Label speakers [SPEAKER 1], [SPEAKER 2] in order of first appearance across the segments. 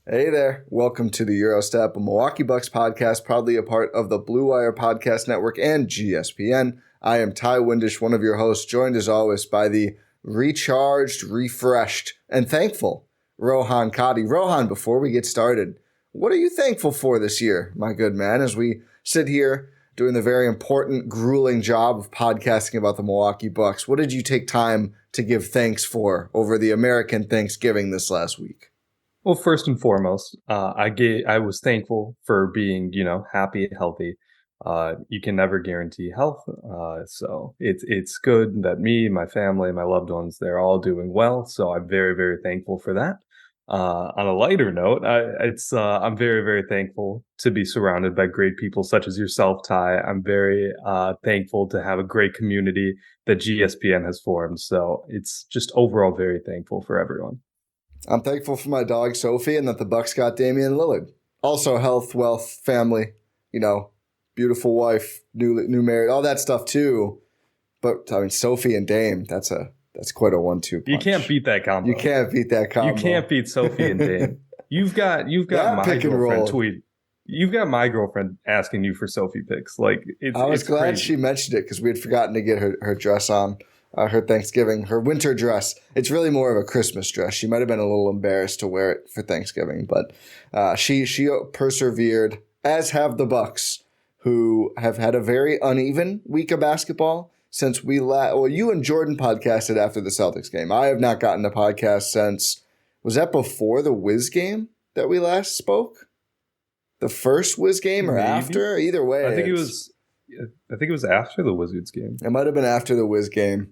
[SPEAKER 1] Hey there. Welcome to the Gyro Step, a Milwaukee Bucks podcast, proudly a part of the Blue Wire Podcast Network and GSPN. I am Ti Windisch, one of your hosts, joined as always by the recharged, refreshed, and thankful Rohan Katti. Rohan, before we get started, what are you thankful for this year, my good man, as we sit here doing the very important, grueling job of podcasting about the Milwaukee Bucks? What did you take time to give thanks for over the American Thanksgiving this last week?
[SPEAKER 2] Well, first and foremost, I was thankful for being, happy, healthy. You can never guarantee health, so it's good that me, my family, my loved ones, they're all doing well. So I'm very, very thankful for that. On a lighter note, I'm very, very thankful to be surrounded by great people such as yourself, Ty. I'm very thankful to have a great community that GSPN has formed. So it's just overall very thankful for everyone.
[SPEAKER 1] I'm thankful for my dog, Sophie, and that the Bucks got Damian Lillard. Also, health, wealth, family, beautiful wife, new married, all that stuff too. But, Sophie and Dame, that's quite a 1-2 punch.
[SPEAKER 2] You can't beat that combo.
[SPEAKER 1] You can't beat that combo.
[SPEAKER 2] You can't beat Sophie and Dame. You've got my girlfriend tweet. You've got my girlfriend asking you for Sophie pics.
[SPEAKER 1] I was glad
[SPEAKER 2] crazy.
[SPEAKER 1] She mentioned it because we had forgotten to get her dress on. Her Thanksgiving, her winter dress. It's really more of a Christmas dress. She might have been a little embarrassed to wear it for Thanksgiving, but she persevered, as have the Bucks, who have had a very uneven week of basketball since you and Jordan podcasted after the Celtics game. I have not gotten a podcast since, was that before the Wiz game that we last spoke? The first Wiz game or after? Either way.
[SPEAKER 2] I think it was after the Wizards game.
[SPEAKER 1] It might have been after the Wiz game.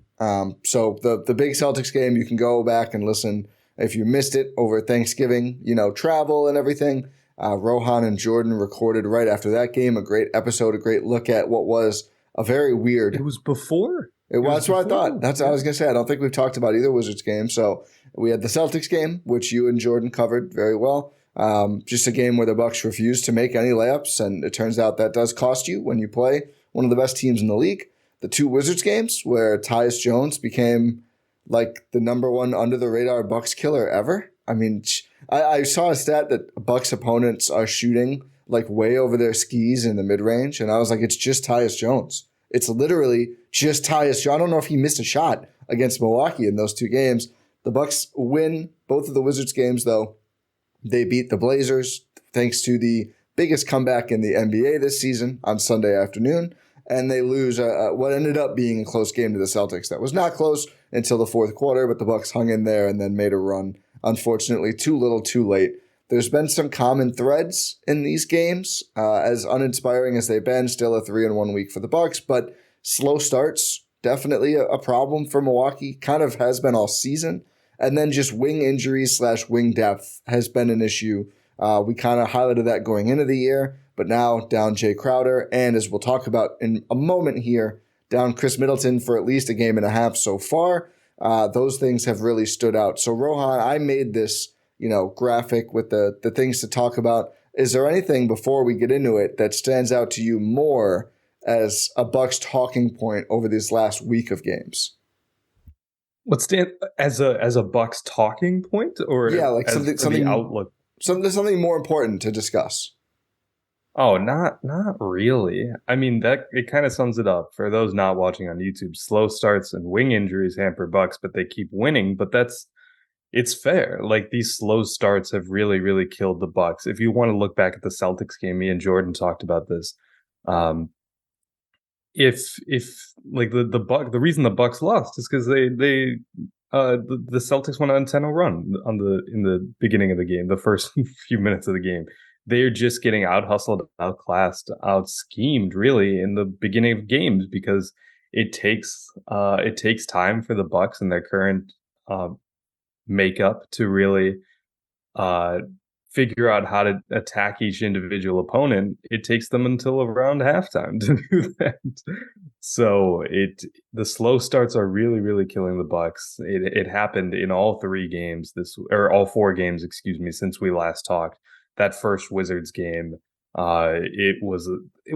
[SPEAKER 1] So the big Celtics game, you can go back and listen if you missed it over Thanksgiving, travel and everything. Rohan and Jordan recorded right after that game, a great episode, a great look at what was a very weird.
[SPEAKER 2] It was before.
[SPEAKER 1] That's what I thought. That's what I was going to say. I don't think we've talked about either Wizards game. So we had the Celtics game, which you and Jordan covered very well. Just a game where the Bucks refused to make any layups, and it turns out that does cost you when you play one of the best teams in the league. The two Wizards games where Tyus Jones became like the number one under the radar Bucks killer ever. I mean, I saw a stat that Bucks opponents are shooting like way over their skis in the mid range, and I was like, it's just Tyus Jones. It's literally just Tyus Jones. I don't know if he missed a shot against Milwaukee in those two games. The Bucks win both of the Wizards games, though. They beat the Blazers thanks to the biggest comeback in the NBA this season on Sunday afternoon. And they lose what ended up being a close game to the Celtics. That was not close until the fourth quarter, but the Bucks hung in there and then made a run. Unfortunately, too little, too late. There's been some common threads in these games, as uninspiring as they've been. Still a 3-1 week for the Bucks, but slow starts definitely a problem for Milwaukee. Kind of has been all season, and then just wing injuries / wing depth has been an issue. We kind of highlighted that going into the year. But now down Jay Crowder, and as we'll talk about in a moment here, down Khris Middleton for at least a game and a half so far. Those things have really stood out. So Rohan, I made this, graphic with the things to talk about. Is there anything before we get into it that stands out to you more as a Bucks talking point over this last week of games?
[SPEAKER 2] As a Bucks talking point, or
[SPEAKER 1] like something
[SPEAKER 2] outlook?
[SPEAKER 1] Something more important to discuss.
[SPEAKER 2] Oh, not really. I mean, that it kind of sums it up. For those not watching on YouTube, slow starts and wing injuries hamper Bucks, but they keep winning. But it's fair. Like, these slow starts have really, really killed the Bucks. If you want to look back at the Celtics game, me and Jordan talked about this. If the reason the Bucks lost is because the Celtics went on a 10-0 run in the beginning of the game, the first few minutes of the game. They're just getting out-hustled, outclassed, out-schemed, really, in the beginning of games because it takes time for the Bucks and their current makeup to really figure out how to attack each individual opponent. It takes them until around halftime to do that. So the slow starts are really, really killing the Bucks. It happened in all 3 games all 4 games, excuse me, since we last talked. That first Wizards game,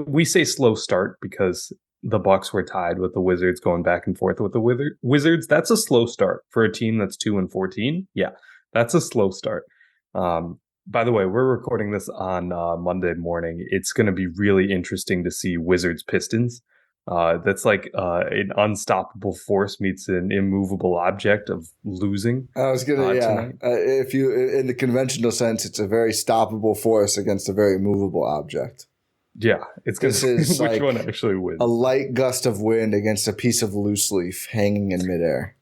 [SPEAKER 2] we say slow start because the Bucks were tied with the Wizards, going back and forth with the Wizards. That's a slow start for a team that's 2-14. Yeah, that's a slow start. By the way, we're recording this on Monday morning. It's going to be really interesting to see Wizards Pistons. That's like an unstoppable force meets an immovable object of losing
[SPEAKER 1] I was gonna, yeah.
[SPEAKER 2] tonight.
[SPEAKER 1] If you, in the conventional sense, it's a very stoppable force against a very movable object.
[SPEAKER 2] Yeah, it's going
[SPEAKER 1] This
[SPEAKER 2] to
[SPEAKER 1] is
[SPEAKER 2] which
[SPEAKER 1] like
[SPEAKER 2] one actually wins.
[SPEAKER 1] a light gust of wind against a piece of loose leaf hanging in midair.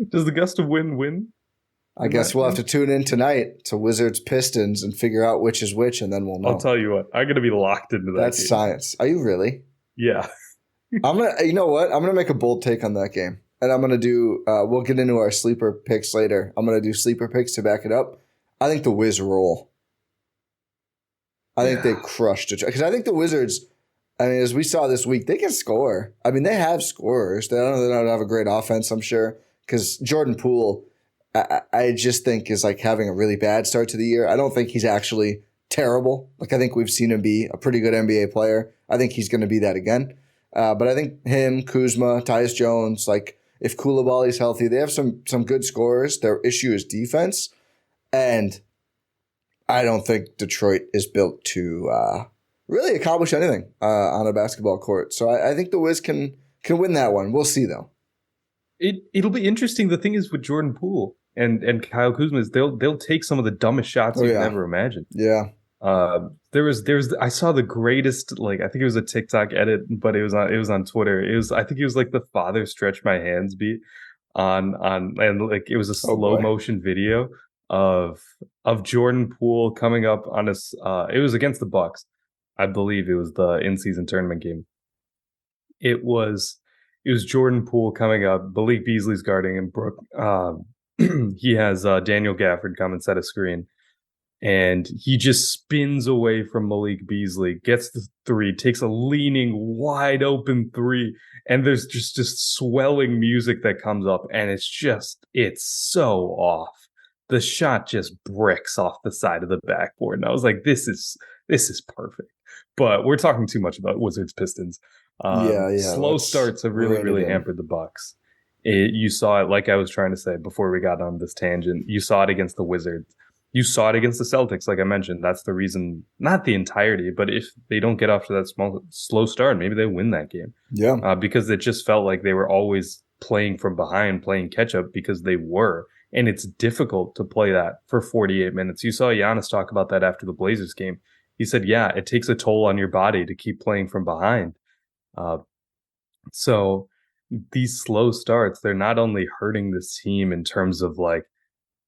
[SPEAKER 2] Does the gust of wind win?
[SPEAKER 1] I guess we'll have to tune in tonight to Wizards Pistons and figure out which is which, and then we'll know.
[SPEAKER 2] I'll tell you what, I'm going to be locked into that.
[SPEAKER 1] That's
[SPEAKER 2] game.
[SPEAKER 1] science. Are you really?
[SPEAKER 2] Yeah.
[SPEAKER 1] You know what? I'm gonna make a bold take on that game, and I'm gonna do. We'll get into our sleeper picks later. I'm gonna do sleeper picks to back it up. I think the Wiz roll. I think they crushed it because I think the Wizards. I mean, as we saw this week, they can score. I mean, they have scorers. They don't have a great offense, I'm sure, because Jordan Poole, I just think is like having a really bad start to the year. I don't think he's actually terrible. Like I think we've seen him be a pretty good NBA player. I think he's going to be that again. But I think him, Kuzma, Tyus Jones, like if Koulibaly's healthy, they have some good scorers. Their issue is defense, and I don't think Detroit is built to really accomplish anything on a basketball court. So I think the Wiz can win that one. We'll see though.
[SPEAKER 2] It'll be interesting. The thing is with Jordan Poole and Kyle Kuzma is they'll take some of the dumbest shots you've never imagined.
[SPEAKER 1] Yeah.
[SPEAKER 2] There was I saw the greatest, like I think it was a TikTok edit, but it was on Twitter. I think it was like the father stretch my hands beat on and like it was a slow motion video of Jordan Poole coming up on us. It was against the Bucks. I believe it was the in-season tournament game. It was Jordan Poole coming up. Malik Beasley's guarding him. Brooke. He has Daniel Gafford come and set a screen. And he just spins away from Malik Beasley, gets the three, takes a leaning, wide open three, and there's just swelling music that comes up, and it's so off. The shot just bricks off the side of the backboard, and I was like, this is perfect. But we're talking too much about Wizards Pistons. Slow starts have really hampered the Bucks. You saw it, like I was trying to say before we got on this tangent. You saw it against the Wizards. You saw it against the Celtics, like I mentioned. That's the reason, not the entirety, but if they don't get off to that slow start, maybe they win that game.
[SPEAKER 1] Yeah.
[SPEAKER 2] Because it just felt like they were always playing from behind, playing catch up because they were. And it's difficult to play that for 48 minutes. You saw Giannis talk about that after the Blazers game. He said, yeah, it takes a toll on your body to keep playing from behind. So these slow starts, they're not only hurting this team in terms of like,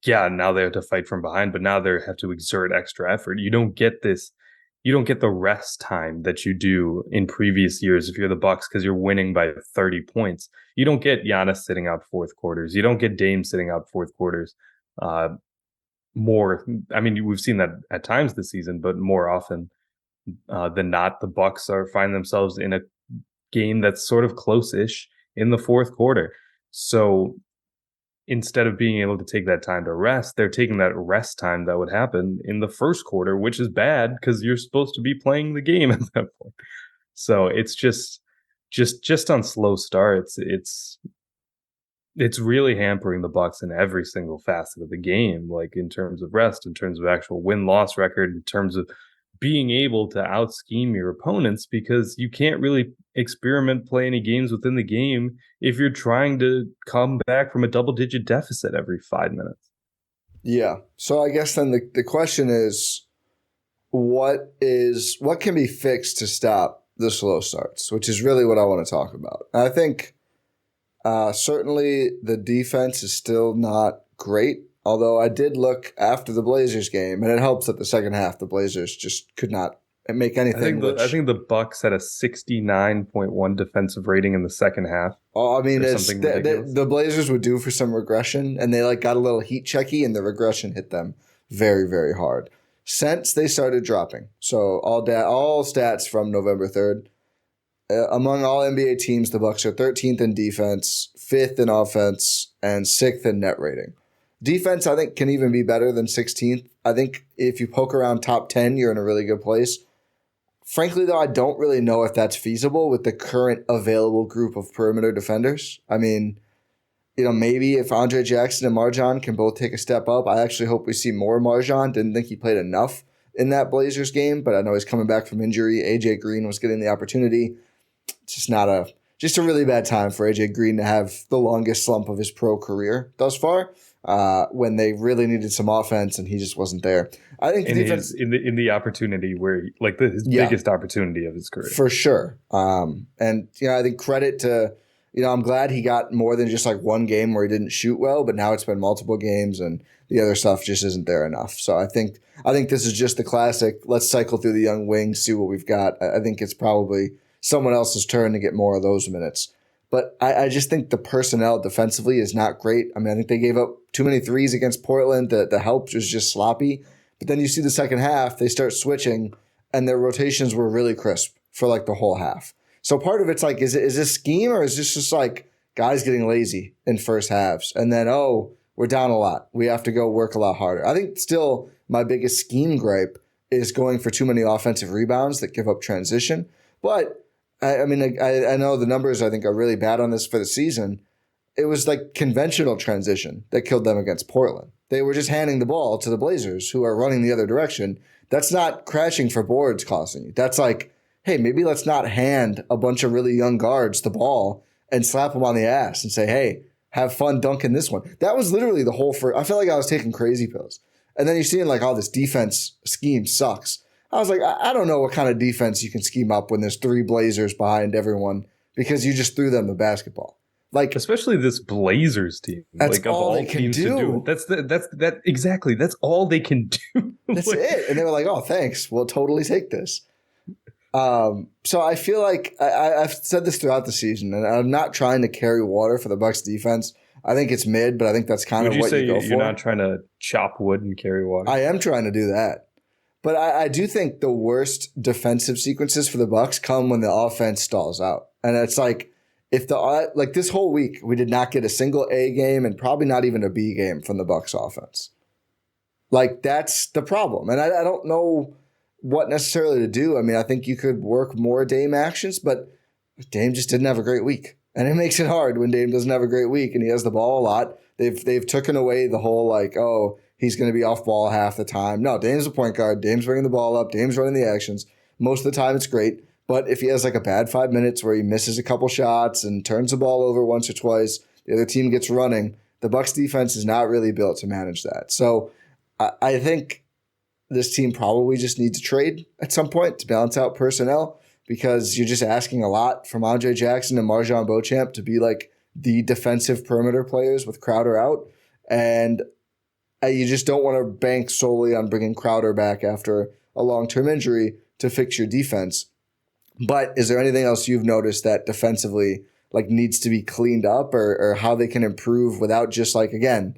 [SPEAKER 2] yeah, now they have to fight from behind, but now they have to exert extra effort. You don't get the rest time that you do in previous years if you're the Bucks because you're winning by 30 points. You don't get Giannis sitting out fourth quarters. You don't get Dame sitting out fourth quarters. We've seen that at times this season, but more often than not, the Bucks find themselves in a game that's sort of close-ish in the fourth quarter. So instead of being able to take that time to rest, they're taking that rest time that would happen in the first quarter, which is bad because you're supposed to be playing the game at that point. So it's just on slow starts, it's really hampering the Bucks in every single facet of the game, like in terms of rest, in terms of actual win-loss record, in terms of being able to out-scheme your opponents, because you can't really experiment, play any games within the game if you're trying to come back from a double-digit deficit every 5 minutes.
[SPEAKER 1] Yeah. So I guess then the question is, what can be fixed to stop the slow starts, which is really what I want to talk about. And I think certainly the defense is still not great. Although I did look after the Blazers game, and it helps that the second half the Blazers just could not make anything.
[SPEAKER 2] I think the Bucks had a 69.1 defensive rating in the second half.
[SPEAKER 1] Oh, I mean, the Blazers would do for some regression, and they got a little heat checky, and the regression hit them very, very hard since they started dropping. So all stats from November 3rd. Among all NBA teams, the Bucks are 13th in defense, 5th in offense, and 6th in net rating. Defense, I think, can even be better than 16th. I think if you poke around top 10, you're in a really good place. Frankly, though, I don't really know if that's feasible with the current available group of perimeter defenders. I mean, maybe if Andre Jackson and Marjan can both take a step up, I actually hope we see more Marjan. Didn't think he played enough in that Blazers game, but I know he's coming back from injury. AJ Green was getting the opportunity. It's just a really bad time for AJ Green to have the longest slump of his pro career thus far, when they really needed some offense and he just wasn't there. I think the defense
[SPEAKER 2] in the opportunity where his biggest opportunity of his career
[SPEAKER 1] for sure. And I think credit to I'm glad he got more than just like one game where he didn't shoot well, but now it's been multiple games and the other stuff just isn't there enough. So I think this is just the classic. Let's cycle through the young wings, see what we've got. I think it's probably someone else's turn to get more of those minutes. But I just think the personnel defensively is not great. I mean, I think they gave up too many threes against Portland. The help was just sloppy. But then you see the second half, they start switching, and their rotations were really crisp for like the whole half. So part of it's like, is this scheme, or is this just like guys getting lazy in first halves? And then, we're down a lot. We have to go work a lot harder. I think still my biggest scheme gripe is going for too many offensive rebounds that give up transition. But I know the numbers I think are really bad on this for the season. It was like conventional transition that killed them against Portland. They were just handing the ball to the Blazers, who are running the other direction. That's not crashing for boards costing you. That's like, hey, maybe let's not hand a bunch of really young guards the ball and slap them on the ass and say, hey, have fun dunking this one. That was literally the whole first. I felt like I was taking crazy pills. And then you're seeing like, this defense scheme sucks. I was like, I don't know what kind of defense you can scheme up when there's 3 Blazers behind everyone because you just threw them the basketball. Like,
[SPEAKER 2] especially this Blazers team.
[SPEAKER 1] That's
[SPEAKER 2] like,
[SPEAKER 1] all they can do.
[SPEAKER 2] Exactly. That's all they can do.
[SPEAKER 1] That's it. And they were like, oh, thanks. We'll totally take this. So I feel like I've said this throughout the season, and I'm not trying to carry water for the Bucks defense. I think it's mid, but I think that's kind of what you go for.
[SPEAKER 2] You're not trying to chop wood and carry water? I
[SPEAKER 1] am trying to do that. But I do think the worst defensive sequences for the Bucks come when the offense stalls out. And it's like, this whole week, we did not get a single A game and probably not even a B game from the Bucks offense. Like, that's the problem. And I don't know what necessarily to do. I mean, I think you could work more Dame actions, but Dame just didn't have a great week. And it makes it hard when Dame doesn't have a great week and he has the ball a lot. They've taken away the whole he's going to be off ball half the time. No, Dame's the point guard. Dame's bringing the ball up. Dame's running the actions. Most of the time it's great. But if he has like a bad 5 minutes where he misses a couple shots and turns the ball over once or twice, the other team gets running, the Bucks defense is not really built to manage that. So I think this team probably just needs to trade at some point to balance out personnel, because you're just asking a lot from Andre Jackson and Marjan Beauchamp to be like the defensive perimeter players with Crowder out. And you just don't want to bank solely on bringing Crowder back after a long-term injury to fix your defense. But is there anything else you've noticed that defensively needs to be cleaned up, or how they can improve without just again,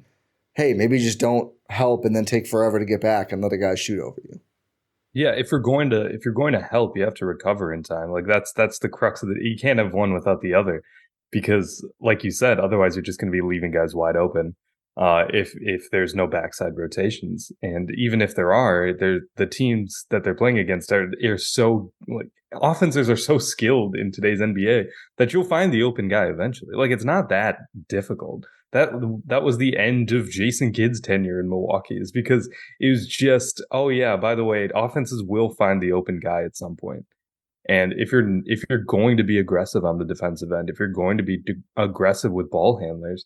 [SPEAKER 1] hey, maybe just don't help and then take forever to get back and let a guy shoot over you?
[SPEAKER 2] Yeah, if you're going to help, you have to recover in time. That's the crux of it. You can't have one without the other, because like you said, otherwise you're just going to be leaving guys wide open. If there's no backside rotations, and even if there are, the teams that they're playing against are so offenses are so skilled in today's NBA that you'll find the open guy eventually. It's not that difficult. That was the end of Jason Kidd's tenure in Milwaukee, is because it was just, oh yeah, by the way, offenses will find the open guy at some point. And if you're going to be aggressive on the defensive end, if you're going to be aggressive with ball handlers,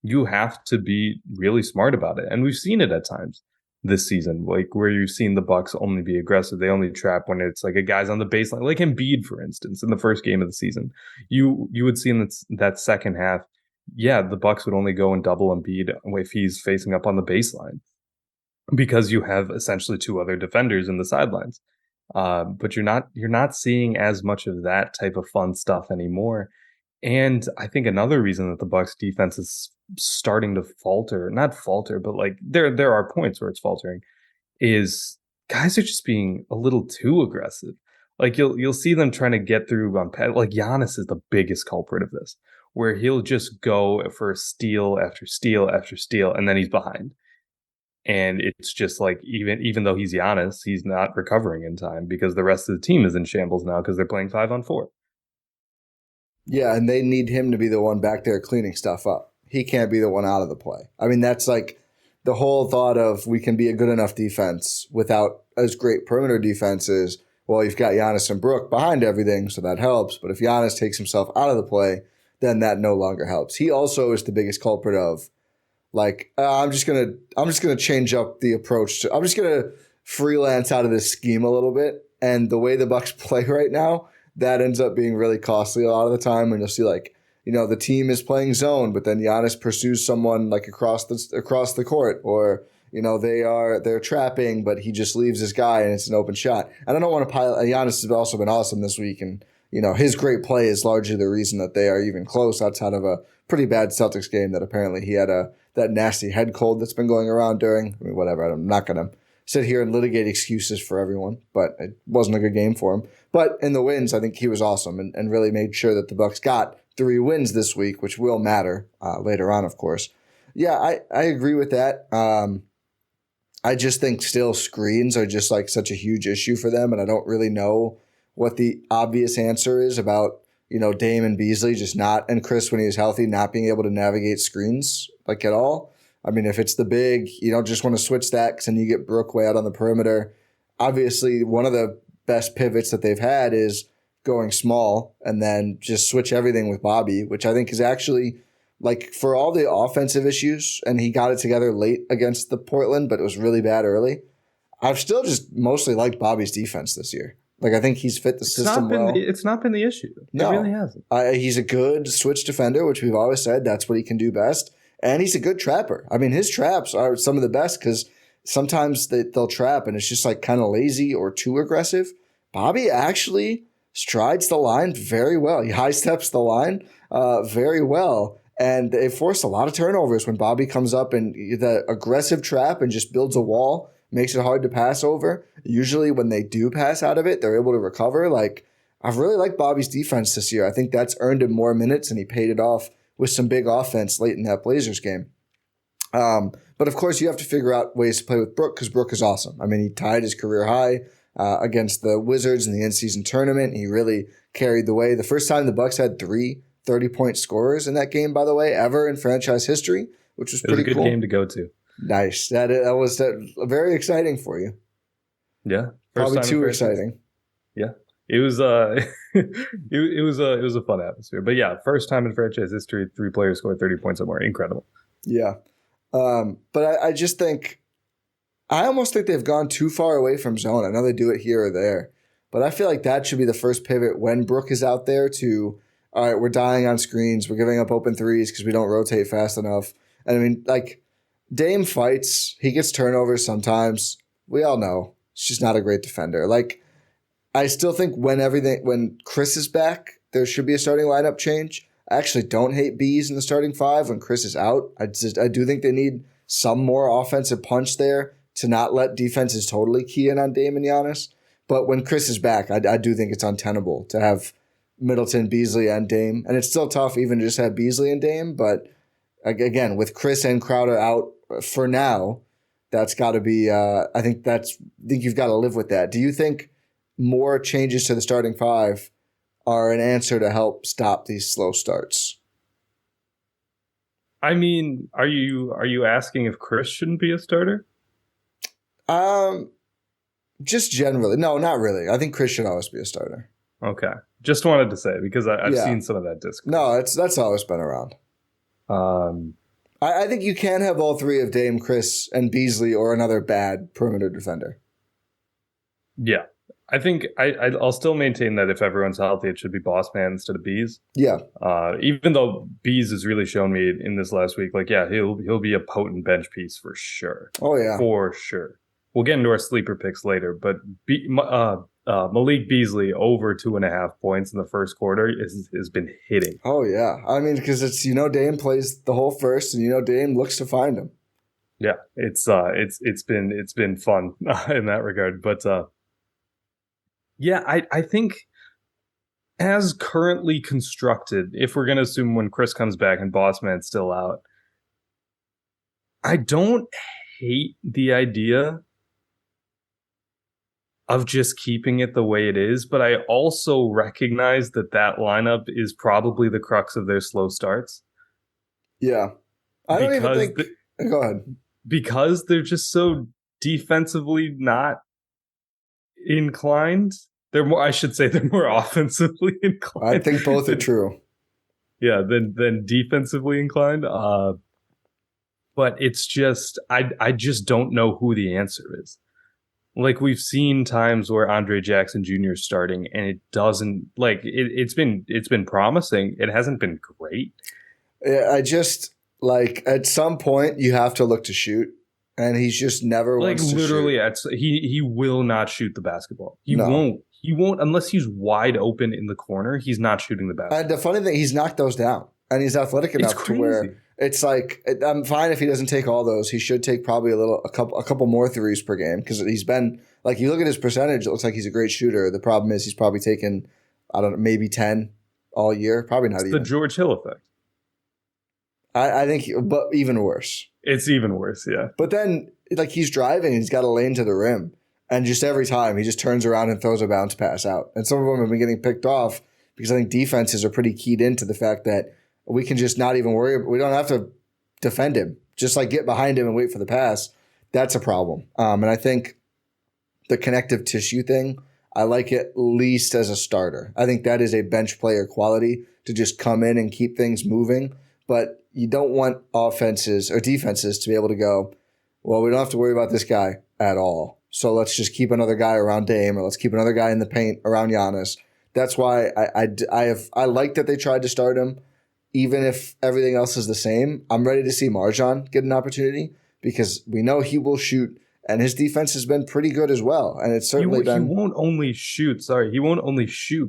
[SPEAKER 2] you have to be really smart about it. And we've seen it at times this season, where you've seen the Bucks only be aggressive. They only trap when it's a guy's on the baseline, like Embiid, for instance, in the first game of the season. You would see in that second half, yeah, the Bucks would only go and double Embiid if he's facing up on the baseline, because you have essentially 2 other defenders in the sidelines. But you're not seeing as much of that type of fun stuff anymore. And I think another reason that the Bucks defense is starting to falter, not falter, but there are points where it's faltering, is guys are just being a little too aggressive. You'll see them trying to get through on pad. Giannis is the biggest culprit of this, where he'll just go for steal after steal after steal, and then he's behind. And it's just even though he's Giannis, he's not recovering in time because the rest of the team is in shambles now because they're playing 5-on-4.
[SPEAKER 1] Yeah, and they need him to be the one back there cleaning stuff up. he can't be the one out of the play. I mean, that's like the whole thought of we can be a good enough defense without as great perimeter defenses. Well, you've got Giannis and Brook behind everything, so that helps. But if Giannis takes himself out of the play, then that no longer helps. He also is the biggest culprit of like I'm just gonna change up the approach. I'm just gonna freelance out of this scheme a little bit. And the way the Bucks play right now, that ends up being really costly a lot of the time. And you'll see like, the team is playing zone, but then Giannis pursues someone like across the court, or they're trapping, but he just leaves his guy and it's an open shot. And I don't want to pile. Giannis has also been awesome this week, and his great play is largely the reason that they are even close outside of a pretty bad Celtics game that apparently he had that nasty head cold that's been going around during. I mean, whatever. I'm not gonna sit here and litigate excuses for everyone, but it wasn't a good game for him. But in the wins, I think he was awesome and really made sure that the Bucks got 3 wins this week, which will matter later on, of course. Yeah, I agree with that. I just think still screens are just like such a huge issue for them, and I don't really know what the obvious answer is about, Dame and Beasley just not, and Khris when he was healthy, not being able to navigate screens like at all. I mean, if it's the big, you don't just want to switch that because then you get Brook way out on the perimeter. Obviously, one of the best pivots that they've had is going small and then just switch everything with Bobby, which I think is actually like for all the offensive issues, and he got it together late against the Portland, but it was really bad early. I've still just mostly liked Bobby's defense this year. Like, I think he's fit the system well.
[SPEAKER 2] It's not been the issue.
[SPEAKER 1] No,
[SPEAKER 2] it really hasn't.
[SPEAKER 1] He's a good switch defender, which we've always said that's what he can do best. And he's a good trapper. I mean, his traps are some of the best because sometimes they'll trap and it's just like kind of lazy or too aggressive. Bobby actually strides the line very well. He high steps the line very well. And they forced a lot of turnovers when Bobby comes up and the aggressive trap and just builds a wall, makes it hard to pass over. Usually when they do pass out of it, they're able to recover. Like, I've really liked Bobby's defense this year. I think that's earned him more minutes, and he paid it off with some big offense late in that Blazers game. But of course, you have to figure out ways to play with Brook because Brook is awesome. I mean, he tied his career high against the Wizards in the in-season tournament. He really carried the way. The first time the Bucks had 3 30-point scorers in that game, by the way, ever in franchise history, which was pretty cool.
[SPEAKER 2] It was a good game to go to.
[SPEAKER 1] Nice. That was very exciting for you.
[SPEAKER 2] Yeah,
[SPEAKER 1] probably too exciting.
[SPEAKER 2] Yeah, it was. It was a fun atmosphere. But yeah, first time in franchise history, 3 players scored 30 points or more. Incredible.
[SPEAKER 1] Yeah, but I just think I almost think they've gone too far away from zone. I know they do it here or there, but I feel like that should be the first pivot when Brook is out there to. All right, we're dying on screens. We're giving up open threes because we don't rotate fast enough. And I mean, like, Dame fights. He gets turnovers sometimes. We all know he's just not a great defender. Like, I still think when Khris is back, there should be a starting lineup change. I actually don't hate Bees in the starting 5 when Khris is out. I do think they need some more offensive punch there to not let defenses totally key in on Dame and Giannis. But when Khris is back, I do think it's untenable to have Middleton, Beasley, and Dame. And it's still tough even to just have Beasley and Dame. But again, with Khris and Crowder out for now, that's got to be I think you've got to live with that. Do you think more changes to the starting 5 are an answer to help stop these slow starts?
[SPEAKER 2] I mean, are you asking if Khris shouldn't be a starter?
[SPEAKER 1] Just generally. No, not really. I think Khris should always be a starter.
[SPEAKER 2] Okay. Just wanted to say, because I've seen some of that discourse.
[SPEAKER 1] No, that's always been around. I think you can have all 3 of Dame, Khris, and Beasley or another bad perimeter defender.
[SPEAKER 2] Yeah. I think I'll still maintain that if everyone's healthy, it should be Boss Man instead of Bees.
[SPEAKER 1] Yeah.
[SPEAKER 2] Even though Bees has really shown me in this last week, like, yeah, he'll be a potent bench piece for sure.
[SPEAKER 1] Oh, yeah.
[SPEAKER 2] For sure. We'll get into our sleeper picks later, but Malik Beasley over 2.5 points in the first quarter has been hitting.
[SPEAKER 1] Oh yeah, I mean, because it's Dame plays the whole first, and Dame looks to find him.
[SPEAKER 2] Yeah, it's been fun in that regard, but yeah, I think as currently constructed, if we're gonna assume when Khris comes back and Boss Man's still out, I don't hate the idea of just keeping it the way it is, but I also recognize that lineup is probably the crux of their slow starts.
[SPEAKER 1] Yeah. I don't even
[SPEAKER 2] because
[SPEAKER 1] think. Go ahead.
[SPEAKER 2] because they're just so defensively not inclined. They're more. I should say they're more offensively inclined.
[SPEAKER 1] I think both are true.
[SPEAKER 2] Yeah, than defensively inclined. But it's just I just don't know who the answer is. Like we've seen times where Andre Jackson Jr. is starting, and it doesn't like it's been promising. It hasn't been great.
[SPEAKER 1] Yeah, I just like at some point you have to look to shoot, and he's just never
[SPEAKER 2] Like
[SPEAKER 1] wants to
[SPEAKER 2] literally,
[SPEAKER 1] shoot.
[SPEAKER 2] he will not shoot the basketball. He
[SPEAKER 1] No.
[SPEAKER 2] won't. He won't unless he's wide open in the corner. He's not shooting the basketball.
[SPEAKER 1] And the funny thing, he's knocked those down, and he's athletic enough to where it's like I'm fine if he doesn't take all those. He should take probably a couple more threes per game because he's been like you look at his percentage. It looks like he's a great shooter. The problem is he's probably taken I don't know maybe 10 all year. Probably not
[SPEAKER 2] it's
[SPEAKER 1] even
[SPEAKER 2] the George Hill effect.
[SPEAKER 1] I think, but even worse.
[SPEAKER 2] It's even worse, yeah.
[SPEAKER 1] But then like he's driving, and he's got a lane to the rim. And just every time he just turns around and throws a bounce pass out. And some of them have been getting picked off because I think defenses are pretty keyed into the fact that we can just not even worry. We don't have to defend him. Just like get behind him and wait for the pass. That's a problem. And I think the connective tissue thing, I like it least as a starter. I think that is a bench player quality to just come in and keep things moving. But you don't want offenses or defenses to be able to go, well, we don't have to worry about this guy at all. So let's just keep another guy around Dame, or let's keep another guy in the paint around Giannis. That's why I like that they tried to start him, even if everything else is the same. I'm ready to see Marjan get an opportunity because we know he will shoot, and his defense has been pretty good as well. And it's certainly
[SPEAKER 2] He won't only shoot,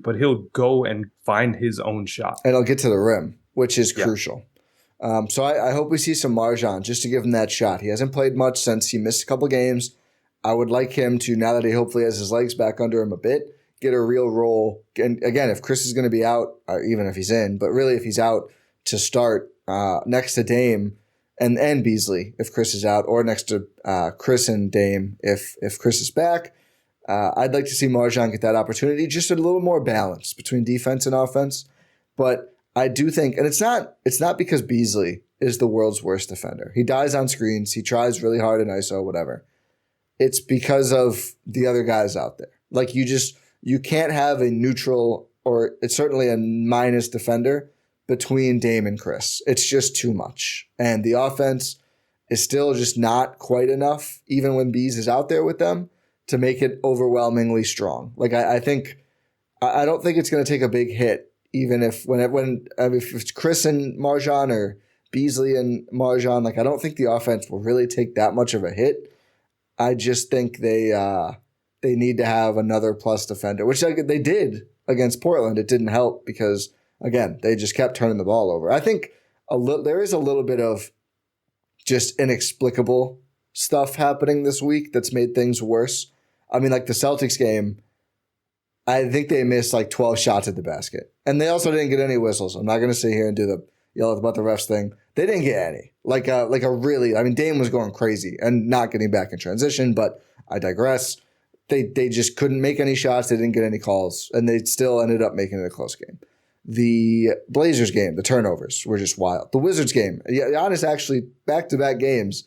[SPEAKER 2] but he'll go and find his own shot.
[SPEAKER 1] And he'll get to the rim, which is crucial. So I hope we see some Marjan just to give him that shot. He hasn't played much since he missed a couple games. I would like him to, now that he hopefully has his legs back under him a bit, get a real role. And again, if Khris is going to be out, or even if he's in, but really if he's out to start next to Dame and Beasley, if Khris is out, or next to Khris and Dame, if Khris is back, I'd like to see Marjan get that opportunity. Just a little more balance between defense and offense. But I do think, and it's not because Beasley is the world's worst defender. He dies on screens. He tries really hard in ISO, whatever. It's because of the other guys out there. Like you can't have a neutral, or it's certainly a minus defender between Dame and Khris. It's just too much. And the offense is still just not quite enough, even when Bees is out there with them, to make it overwhelmingly strong. Like I don't think it's going to take a big hit, even if it's Khris and Marjan or Beasley and Marjan. Like I don't think the offense will really take that much of a hit. I just think they need to have another plus defender, which they did against Portland. It didn't help because, again, they just kept turning the ball over. I think there is a little bit of just inexplicable stuff happening this week that's made things worse. I mean, like the Celtics game, I think they missed like 12 shots at the basket. And they also didn't get any whistles. I'm not going to sit here and do the yell about the refs thing. They didn't get any. Dame was going crazy and not getting back in transition, but I digress. They just couldn't make any shots. They didn't get any calls, and they still ended up making it a close game. The Blazers game, the turnovers were just wild. The Wizards game, Giannis actually back-to-back games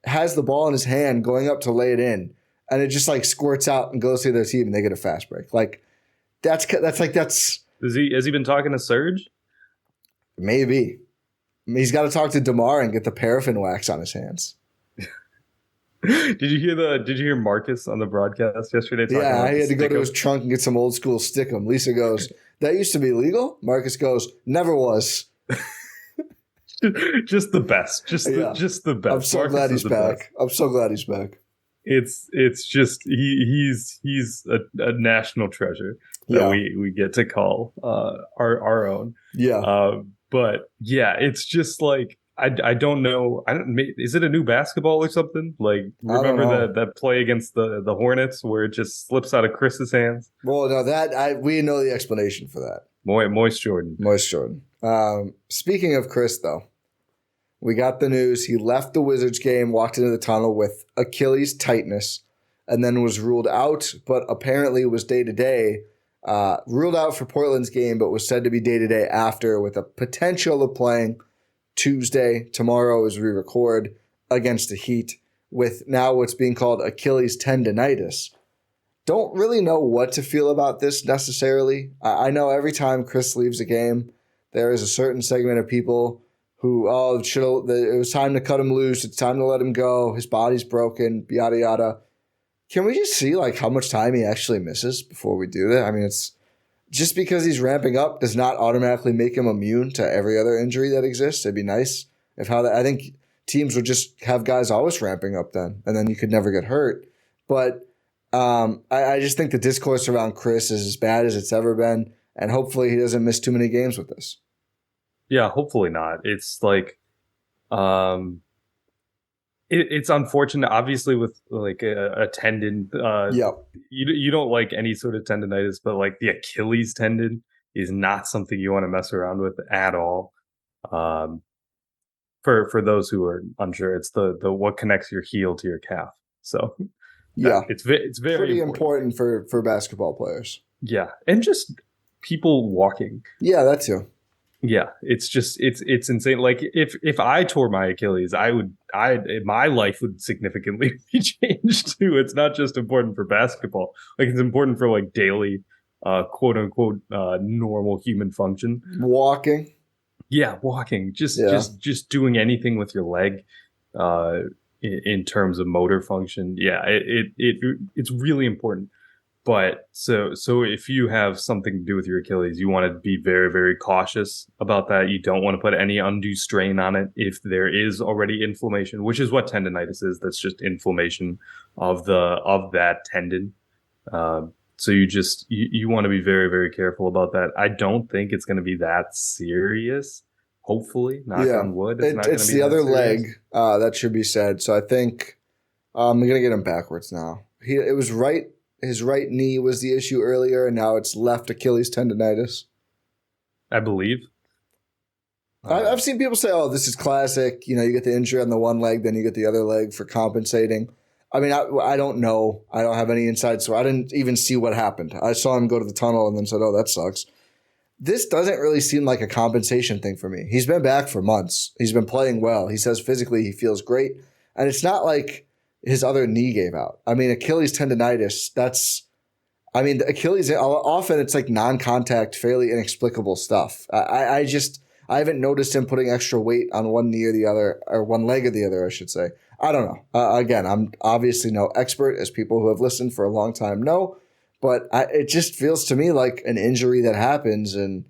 [SPEAKER 1] has the ball in his hand going up to lay it in, and it just like squirts out and goes through their team, and they get a fast break. Like that's.
[SPEAKER 2] Has he been talking to Serge?
[SPEAKER 1] Maybe. He's got to talk to DeMar and get the paraffin wax on his hands.
[SPEAKER 2] Did you hear Marcus on the broadcast yesterday?
[SPEAKER 1] Yeah, I had to go to his trunk and get some old school stickum. Lisa goes, "That used to be legal?" Marcus goes, "Never was."
[SPEAKER 2] Just the best. Just the best.
[SPEAKER 1] I'm so glad he's back. I'm so glad he's back.
[SPEAKER 2] It's just he's a national treasure that we get to call our own.
[SPEAKER 1] Yeah.
[SPEAKER 2] But yeah, it's just like I don't know. Is it a new basketball or something? Like remember that play against the Hornets where it just slips out of Chris's hands?
[SPEAKER 1] Well, no, we know the explanation for that.
[SPEAKER 2] Moist Jordan.
[SPEAKER 1] Speaking of Khris, though, we got the news. He left the Wizards game, walked into the tunnel with Achilles tightness, and then was ruled out, but apparently was day-to-day. Ruled out for Portland's game, but was said to be day-to-day after with a potential of playing Tuesday, tomorrow as we record, against the Heat with now what's being called Achilles tendinitis. Don't really know what to feel about this necessarily. I know every time Khris leaves a game, there is a certain segment of people who, it was time to cut him loose. It's time to let him go. His body's broken, yada, yada. Can we just see like how much time he actually misses before we do that? I mean, it's just because he's ramping up does not automatically make him immune to every other injury that exists. It'd be nice if I think teams would just have guys always ramping up then, and then you could never get hurt. But I just think the discourse around Khris is as bad as it's ever been, and hopefully he doesn't miss too many games with this.
[SPEAKER 2] Yeah, hopefully not. It's like, it's unfortunate. Obviously, with like a tendon, you don't like any sort of tendinitis, but like the Achilles tendon is not something you want to mess around with at all. For those who are unsure, it's the what connects your heel to your calf. So
[SPEAKER 1] yeah,
[SPEAKER 2] it's very
[SPEAKER 1] pretty important for basketball players.
[SPEAKER 2] Yeah, and just people walking.
[SPEAKER 1] Yeah, that too.
[SPEAKER 2] Yeah, it's insane. Like if I tore my Achilles, my life would significantly be changed too. It's not just important for basketball. Like it's important for like daily, quote unquote, normal human function.
[SPEAKER 1] Walking.
[SPEAKER 2] Yeah, walking. Just doing anything with your leg, in terms of motor function. Yeah, it's really important. But so if you have something to do with your Achilles, you want to be very, very cautious about that. You don't want to put any undue strain on it if there is already inflammation, which is what tendinitis is. That's just inflammation of that tendon. So you want to be very, very careful about that. I don't think it's going to be that serious. Hopefully, knock on wood.
[SPEAKER 1] It's the other leg that should be said. So I think I'm going to get him backwards now. It was right. His right knee was the issue earlier, and now it's left Achilles tendinitis.
[SPEAKER 2] I believe.
[SPEAKER 1] I've seen people say, "Oh, this is classic." You know, you get the injury on the one leg, then you get the other leg for compensating. I mean, I don't know. I don't have any insight, so I didn't even see what happened. I saw him go to the tunnel and then said, "Oh, that sucks." This doesn't really seem like a compensation thing for me. He's been back for months. He's been playing well. He says physically he feels great, and it's not like his other knee gave out. I mean, Achilles tendinitis, the Achilles, often it's like non-contact, fairly inexplicable stuff. I haven't noticed him putting extra weight on one knee or the other, or one leg or the other, I should say. I don't know. Again, I'm obviously no expert, as people who have listened for a long time know, but it just feels to me like an injury that happens, and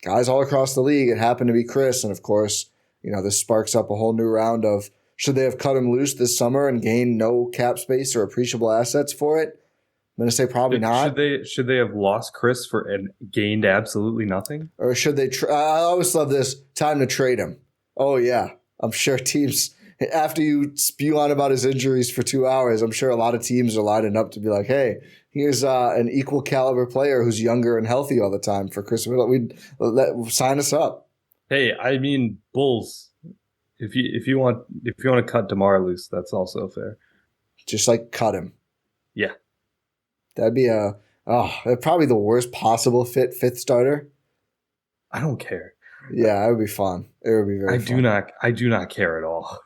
[SPEAKER 1] guys all across the league, it happened to be Khris, and of course, you know, this sparks up a whole new round of, should they have cut him loose this summer and gained no cap space or appreciable assets for it? I'm going to say probably not.
[SPEAKER 2] Should they have lost Khris and gained absolutely nothing?
[SPEAKER 1] Or should they? I always love this time to trade him. Oh yeah, I'm sure teams, after you spew on about his injuries for 2 hours, I'm sure a lot of teams are lining up to be like, hey, here's an equal caliber player who's younger and healthy all the time for Khris Middleton. Sign us up.
[SPEAKER 2] Hey, I mean, Bulls. If you want to cut DeMar loose, that's also fair.
[SPEAKER 1] Just like cut him.
[SPEAKER 2] Yeah.
[SPEAKER 1] That'd be probably the worst possible fifth starter.
[SPEAKER 2] I don't care.
[SPEAKER 1] Yeah, it would be fun. It would be very fun.
[SPEAKER 2] I do not care at all.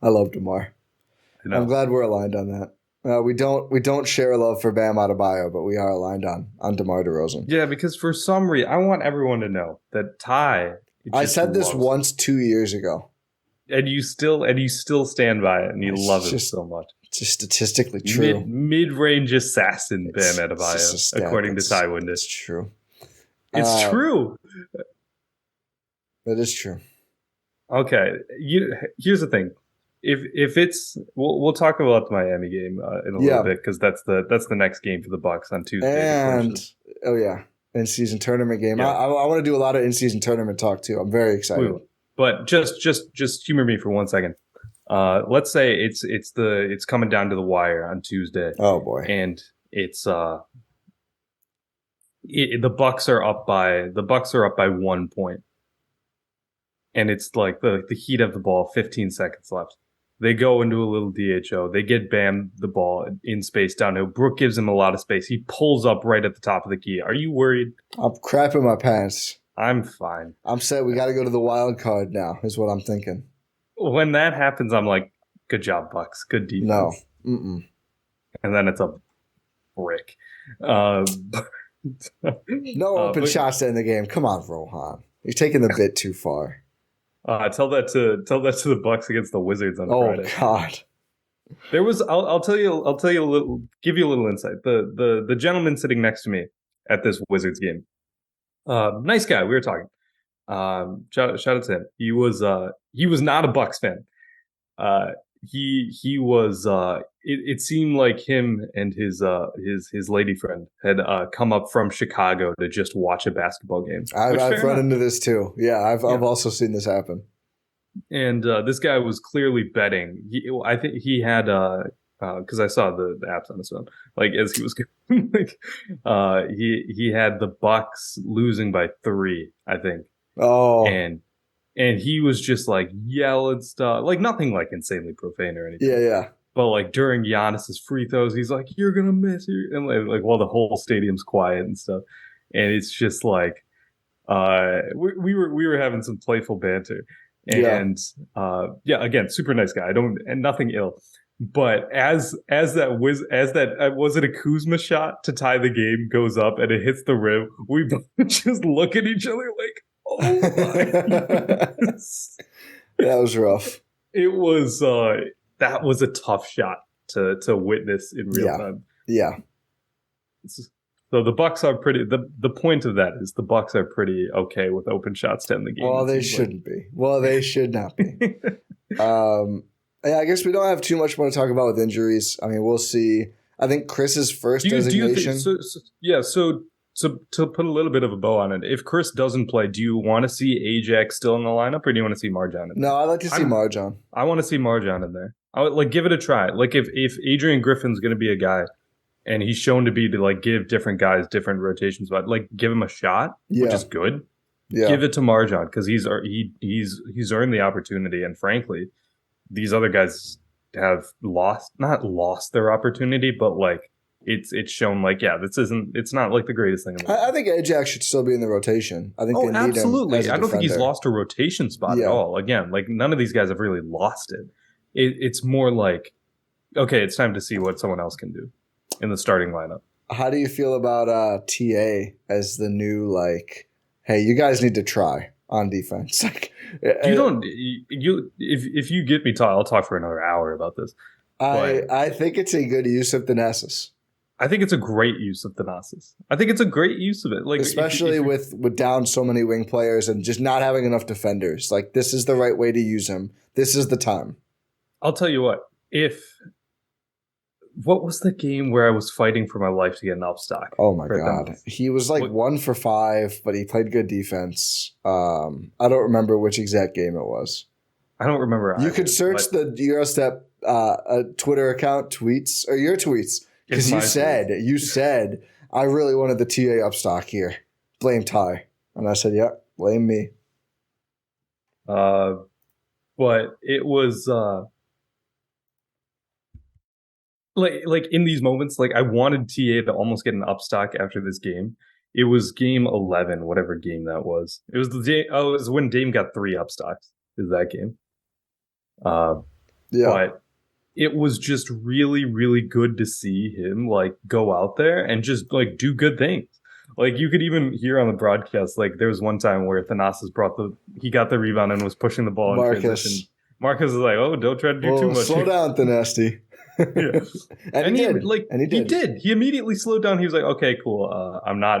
[SPEAKER 1] I love DeMar. I'm glad we're aligned on that. We don't share a love for Bam Adebayo, but we are aligned on DeMar DeRozan.
[SPEAKER 2] Yeah, because for some reason, I want everyone to know that Ti.
[SPEAKER 1] I said this once 2 years ago,
[SPEAKER 2] and you still stand by it, and you love it so much.
[SPEAKER 1] It's just statistically true.
[SPEAKER 2] Mid-range assassin Bam Adebayo, according to Ti Windisch.
[SPEAKER 1] It's true.
[SPEAKER 2] It's true.
[SPEAKER 1] That is true.
[SPEAKER 2] Okay, here's the thing. If it's we'll talk about the Miami game in a little bit, because that's the next game for the Bucks on Tuesday.
[SPEAKER 1] And in-season tournament game. Yeah. I want to do a lot of in-season tournament talk too. I'm very excited.
[SPEAKER 2] But just humor me for 1 second. Let's say it's coming down to the wire on Tuesday.
[SPEAKER 1] Oh boy!
[SPEAKER 2] And it's the Bucks are up by 1 point, and it's like the Heat of the ball, 15 seconds left. They go into a little DHO. They get Bam the ball in space downhill. Brook gives him a lot of space. He pulls up right at the top of the key. Are you worried?
[SPEAKER 1] I'm crapping my pants.
[SPEAKER 2] I'm fine.
[SPEAKER 1] I'm set. We got to go to the wild card now, is what I'm thinking.
[SPEAKER 2] When that happens, I'm like, good job, Bucks. Good defense.
[SPEAKER 1] No. Mm-mm.
[SPEAKER 2] And then it's a brick.
[SPEAKER 1] No open shots in the game. Come on, Rohan. You're taking the bit too far.
[SPEAKER 2] Tell that to the Bucks against the Wizards on Friday.
[SPEAKER 1] Oh God.
[SPEAKER 2] There was I'll tell you a little, give you a little insight. The gentleman sitting next to me at this Wizards game, nice guy. We were talking. Shout out to him. He was not a Bucks fan. He was. It seemed like him and his lady friend had come up from Chicago to just watch a basketball game.
[SPEAKER 1] I've run into this too. Yeah, I've also seen this happen. And
[SPEAKER 2] this guy was clearly betting. I think he had because I saw the apps on his phone. Like as he was like, he had the Bucks losing by 3. I think.
[SPEAKER 1] Oh.
[SPEAKER 2] And he was just like yelling stuff, like nothing like insanely profane or anything.
[SPEAKER 1] Yeah.
[SPEAKER 2] But like during Giannis's free throws, he's like, "You're gonna miss," and like while the whole stadium's quiet and stuff, and it's just like, we were having some playful banter. And again, super nice guy. And nothing ill. But as that was it a Kuzma shot to tie the game goes up and it hits the rim, we both just look at each other like, oh my goodness.
[SPEAKER 1] That was rough.
[SPEAKER 2] It was that was a tough shot to witness in real time.
[SPEAKER 1] Yeah.
[SPEAKER 2] So the Bucks are pretty. The point of that is the Bucks are pretty okay with open shots to end the game.
[SPEAKER 1] Well, they shouldn't be. Well, they should not be. I guess we don't have too much more to talk about with injuries. I mean, we'll see. I think Chris's first designation.
[SPEAKER 2] So to put a little bit of a bow on it, if Khris doesn't play, do you want to see Ajax still in the lineup, or do you want to see Marjan in there?
[SPEAKER 1] No, I'd like to see Marjan.
[SPEAKER 2] I want to see Marjan in there. I would like give it a try. Like if Adrian Griffin's going to be a guy. And he's shown to be to like give different guys different rotations, but like give him a shot, which is good. Yeah. Give it to Marjan because he's earned the opportunity, and frankly, these other guys have not lost their opportunity, but like it's shown like it's not like the greatest thing in the world.
[SPEAKER 1] I think Ajax should still be in the rotation. I think they need
[SPEAKER 2] absolutely.
[SPEAKER 1] him as a
[SPEAKER 2] I don't think he's
[SPEAKER 1] defender.
[SPEAKER 2] lost a rotation spot at all. Again, like none of these guys have really lost it. It's more like okay, it's time to see what someone else can do in the starting lineup.
[SPEAKER 1] How do you feel about TA as the new like, hey, you guys need to try on defense? Like,
[SPEAKER 2] if you get me talk, I'll talk for another hour about this.
[SPEAKER 1] I think it's a good use of Thanasis.
[SPEAKER 2] I think it's a great use of Thanasis. I think it's a great use of it, like
[SPEAKER 1] especially with down so many wing players and just not having enough defenders. Like this is the right way to use him. This is the time.
[SPEAKER 2] I'll tell you what. What was the game where I was fighting for my life to get an up stock?
[SPEAKER 1] Oh my God. He was like 1 for 5, but he played good defense. I don't remember which exact game it was.
[SPEAKER 2] I don't remember either.
[SPEAKER 1] You could search the Gyro Step Twitter account tweets, or your tweets, because you said, I really wanted the TA up stock here. Blame Ti. And I said, yeah, blame me.
[SPEAKER 2] But it was... Like in these moments, like I wanted TA to almost get an upstock after this game. It was game 11, whatever game that was. It was it was when Dame got 3 upstocks. Is that game? But it was just really, really good to see him like go out there and just like do good things. Like you could even hear on the broadcast, like there was one time where Thanasis he got the rebound and was pushing the ball in transition. Marcus was like, "Oh, don't try to do too much.
[SPEAKER 1] Slow down, Thanasty."
[SPEAKER 2] Yeah. and he did. He immediately slowed down. He was like, "Okay, cool.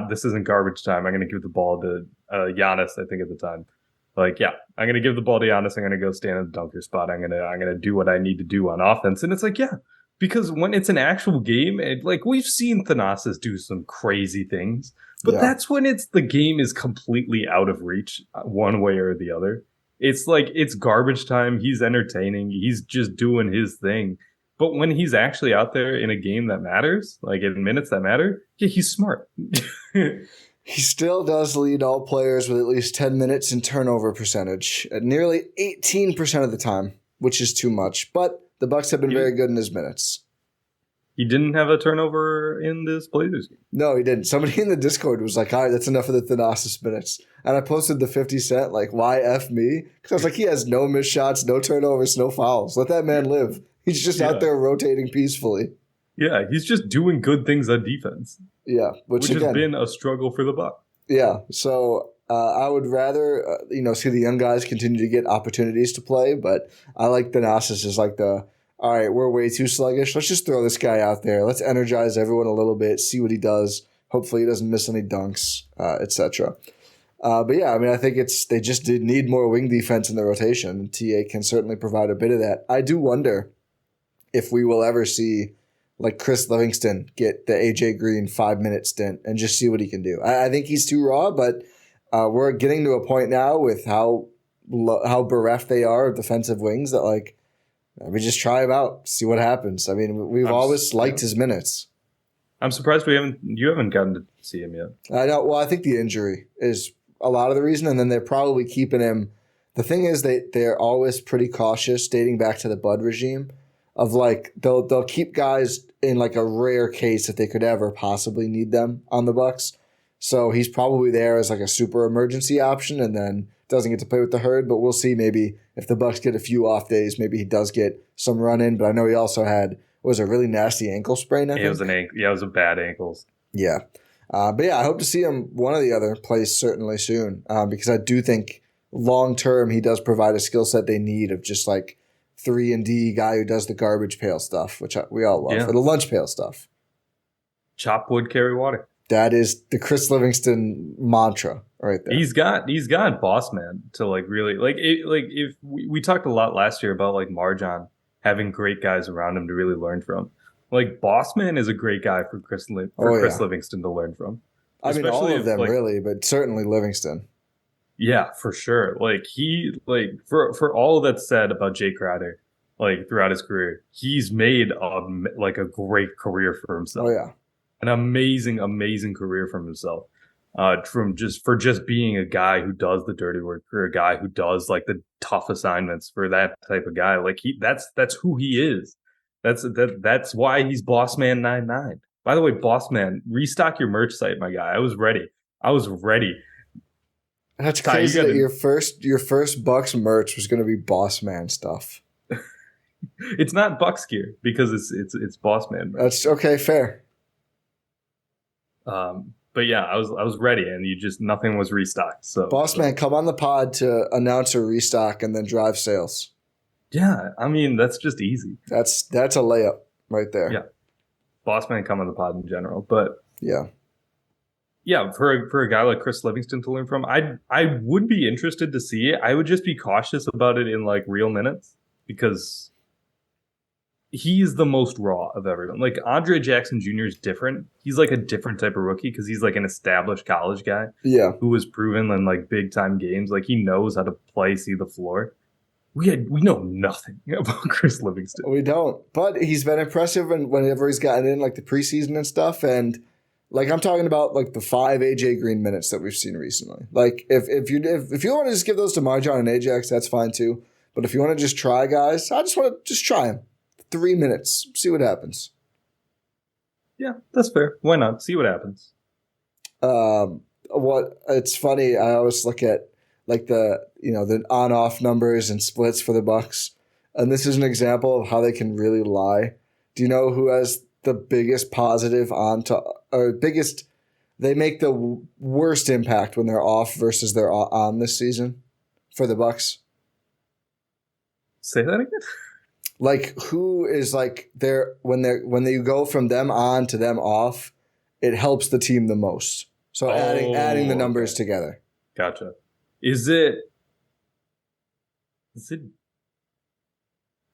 [SPEAKER 2] This isn't garbage time. I'm going to give the ball to Giannis." I think at the time, like, yeah, I'm going to give the ball to Giannis. I'm going to go stand in the dunker spot. I'm going to do what I need to do on offense. And it's like, yeah, because when it's an actual game, like we've seen Thanasis do some crazy things, but that's when the game is completely out of reach, one way or the other. It's like it's garbage time. He's entertaining. He's just doing his thing. But when he's actually out there in a game that matters, like in minutes that matter, yeah, he's smart.
[SPEAKER 1] He still does lead all players with at least 10 minutes in turnover percentage at nearly 18% of the time, which is too much. But the Bucks have been very good in his minutes.
[SPEAKER 2] He didn't have a turnover in this Blazers game.
[SPEAKER 1] No, he didn't. Somebody in the Discord was like, all right, that's enough of the Thanasis minutes. And I posted the 50 Cent, like, why F me? Because I was like, he has no missed shots, no turnovers, no fouls. Let that man live. He's just out there rotating peacefully.
[SPEAKER 2] Yeah, he's just doing good things on defense.
[SPEAKER 1] Yeah. Which
[SPEAKER 2] has been a struggle for the Bucks.
[SPEAKER 1] Yeah. So I would rather, see the young guys continue to get opportunities to play. But I like Thanasis as like all right, we're way too sluggish. Let's just throw this guy out there. Let's energize everyone a little bit, see what he does. Hopefully he doesn't miss any dunks, etc. But yeah, I mean, I think they just did need more wing defense in the rotation. And TA can certainly provide a bit of that. I do wonder if we will ever see like Khris Livingston get the AJ Green 5-minute stint and just see what he can do. I think he's too raw, but we're getting to a point now with how bereft they are of defensive wings that like, we just try him out, see what happens. I mean, we've always liked his minutes.
[SPEAKER 2] I'm surprised you haven't gotten to see him yet.
[SPEAKER 1] I know. Well, I think the injury is a lot of the reason, and then they're probably keeping him. The thing is, they're always pretty cautious, dating back to the Bud regime, of like they'll keep guys in like a rare case if they could ever possibly need them on the Bucks. So he's probably there as like a super emergency option, and then doesn't get to play with the herd. But we'll see. Maybe if the Bucks get a few off days, maybe he does get some run in. But I know he also had a really nasty ankle sprain. I think.
[SPEAKER 2] It was it was a bad ankle.
[SPEAKER 1] Yeah, but yeah, I hope to see him one or the other place certainly soon because I do think long term he does provide a skill set they need of just like 3-and-D guy who does the garbage pail stuff, which we all love, or the lunch pail stuff.
[SPEAKER 2] Chop wood, carry water.
[SPEAKER 1] That is the Khris Livingston mantra right there.
[SPEAKER 2] He's got boss man to like really if we talked a lot last year about like Marjan having great guys around him to really learn from. Like boss man is a great guy for Khris Livingston to learn from.
[SPEAKER 1] I mean, all of them really, but certainly Livingston.
[SPEAKER 2] Yeah, for sure. Like for all that's said about Jay Crowder, like throughout his career, he's made a great career for himself.
[SPEAKER 1] Oh yeah.
[SPEAKER 2] An amazing, amazing career for himself. From just being a guy who does the dirty work, for a guy who does like the tough assignments, for that type of guy. Like that's who he is. That's why he's Boss Man 99. By the way, Boss Man, restock your merch site, my guy. I was ready.
[SPEAKER 1] That's crazy that your first Bucks merch was going to be Boss Man stuff.
[SPEAKER 2] It's not Bucks gear because it's Boss Man merch.
[SPEAKER 1] That's okay, fair.
[SPEAKER 2] But yeah, I was ready, and nothing was restocked. So
[SPEAKER 1] Boss Man, come on the pod to announce a restock and then drive sales.
[SPEAKER 2] Yeah, I mean that's just easy.
[SPEAKER 1] That's a layup right there.
[SPEAKER 2] Yeah, Boss Man, come on the pod in general, but
[SPEAKER 1] yeah,
[SPEAKER 2] for a guy like Khris Livingston to learn from, I would be interested to see it. I would just be cautious about it in like real minutes because he's the most raw of everyone. Like Andre Jackson Jr. is different. He's like a different type of rookie because he's like an established college guy.
[SPEAKER 1] Yeah,
[SPEAKER 2] who was proven in like big time games. Like he knows how to play, see the floor. We know nothing about Khris Livingston.
[SPEAKER 1] We don't, but he's been impressive whenever he's gotten in like the preseason and stuff. And like I'm talking about like the 5 AJ Green minutes that we've seen recently. Like if you want to just give those to Marjan and Ajax, that's fine too. But if you want to just try guys, I just want to just try them. 3 minutes, see what happens.
[SPEAKER 2] Yeah, that's fair. Why not? See what happens.
[SPEAKER 1] It's funny. I always look at like the on-off numbers and splits for the Bucks, and this is an example of how they can really lie. Do you know who has the biggest positive they make the worst impact when they're off versus they're on this season for the Bucks?
[SPEAKER 2] Say that again.
[SPEAKER 1] Like who is like when they go from them on to them off, it helps the team the most. So adding the numbers together.
[SPEAKER 2] Gotcha. Is it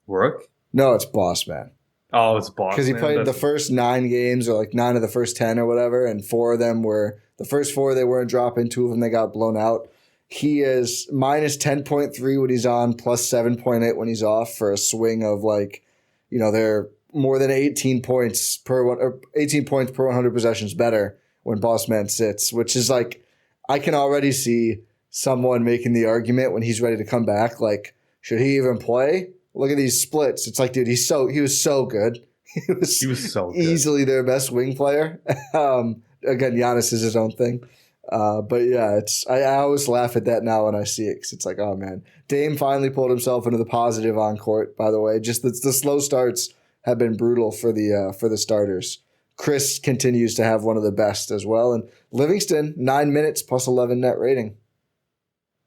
[SPEAKER 2] Rook?
[SPEAKER 1] No, it's Boss Man.
[SPEAKER 2] Oh, it's Boss Man.
[SPEAKER 1] Because he played the first 9 games or like 9 of the first 10 or whatever, and 4 of them were the first 4 they weren't dropping, 2 of them they got blown out. He is minus 10.3 when he's on, plus 7.8 when he's off for a swing of like, they're more than 18 points per 100 possessions better when Boss Man sits, which is like, I can already see someone making the argument when he's ready to come back. Like, should he even play? Look at these splits. It's like, dude, he was so good.
[SPEAKER 2] He was so good.
[SPEAKER 1] Easily their best wing player. Again, Giannis is his own thing. But yeah, I always laugh at that now when I see it because it's like, oh man, Dame finally pulled himself into the positive on court. By the way, just the slow starts have been brutal for the starters. Khris continues to have one of the best as well, and Livingston 9 minutes plus 11 net rating.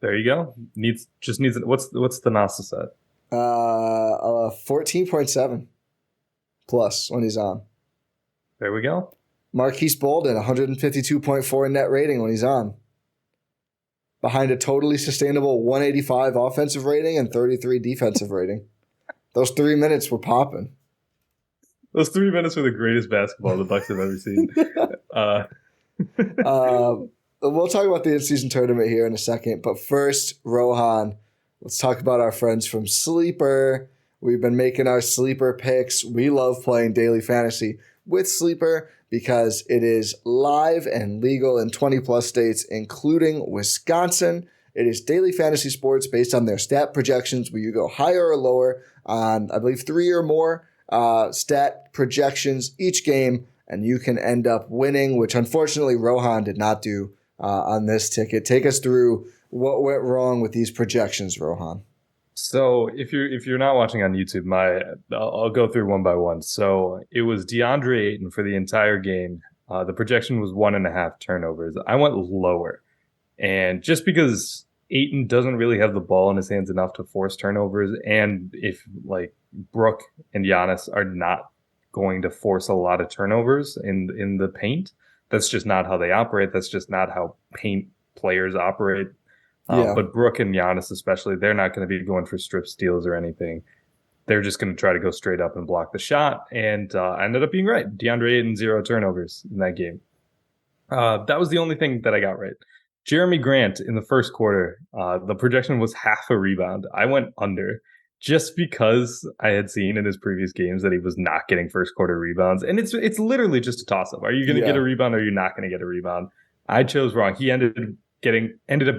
[SPEAKER 2] There you go. Needs what's the NASA set?
[SPEAKER 1] 14.7 plus when he's on.
[SPEAKER 2] There we go.
[SPEAKER 1] Marquise Bolden, 152.4 net rating when he's on. Behind a totally sustainable 185 offensive rating and 33 defensive rating. Those 3 minutes were popping.
[SPEAKER 2] Those 3 minutes were the greatest basketball the Bucks have ever seen.
[SPEAKER 1] We'll talk about the in-season tournament here in a second. But first, Rohan, let's talk about our friends from Sleeper. We've been making our Sleeper picks. We love playing daily fantasy with Sleeper because it is live and legal in 20-plus states, including Wisconsin. It is daily fantasy sports based on their stat projections where you go higher or lower on, I believe, 3 or more stat projections each game, and you can end up winning, which unfortunately Rohan did not do on this ticket. Take us through what went wrong with these projections, Rohan.
[SPEAKER 2] So if you're not watching on YouTube, I'll go through one by one. So it was DeAndre Ayton for the entire game. The projection was 1.5 turnovers. I went lower, and just because Ayton doesn't really have the ball in his hands enough to force turnovers, and if like Brook and Giannis are not going to force a lot of turnovers in the paint, that's just not how they operate. That's just not how paint players operate. But Brook and Giannis especially, they're not going to be going for strip steals or anything. They're just going to try to go straight up and block the shot. And I ended up being right. DeAndre Ayton, 0 turnovers in that game. That was the only thing that I got right. Jeremy Grant in the first quarter, the projection was half a rebound. I went under just because I had seen in his previous games that he was not getting first quarter rebounds. And it's literally just a toss-up. Are you going to get a rebound or are you not going to get a rebound? I chose wrong. He ended up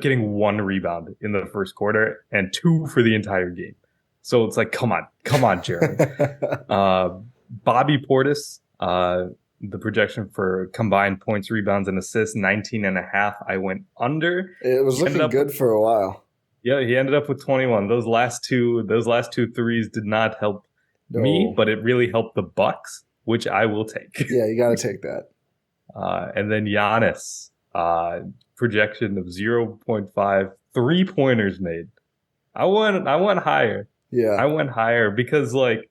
[SPEAKER 2] getting 1 rebound in the first quarter and 2 for the entire game. So it's like, come on, Jeremy. Bobby Portis, the projection for combined points, rebounds, and assists, 19.5. I went under.
[SPEAKER 1] It was looking good for a while.
[SPEAKER 2] Yeah, he ended up with 21. Those last two threes did not help me, but it really helped the Bucks, which I will take.
[SPEAKER 1] Yeah, you got to take that.
[SPEAKER 2] And then Giannis, projection of 0.5, 3-pointers made. I went higher.
[SPEAKER 1] Yeah,
[SPEAKER 2] I went higher because like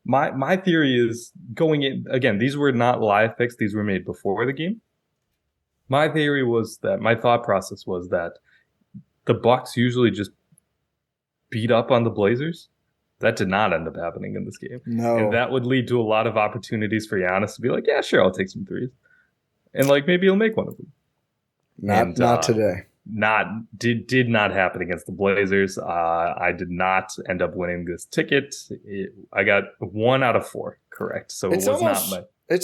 [SPEAKER 2] my theory is going in again. These were not live picks; these were made before the game. My theory was that my thought process was that the Bucks usually just beat up on the Blazers. That did not end up happening in this game.
[SPEAKER 1] No,
[SPEAKER 2] and that would lead to a lot of opportunities for Giannis to be like, yeah, sure, I'll take some threes, and like maybe he'll make one of them.
[SPEAKER 1] Not today.
[SPEAKER 2] Did not happen against the Blazers. I did not end up winning this ticket. I got 1 out of 4 correct. So it's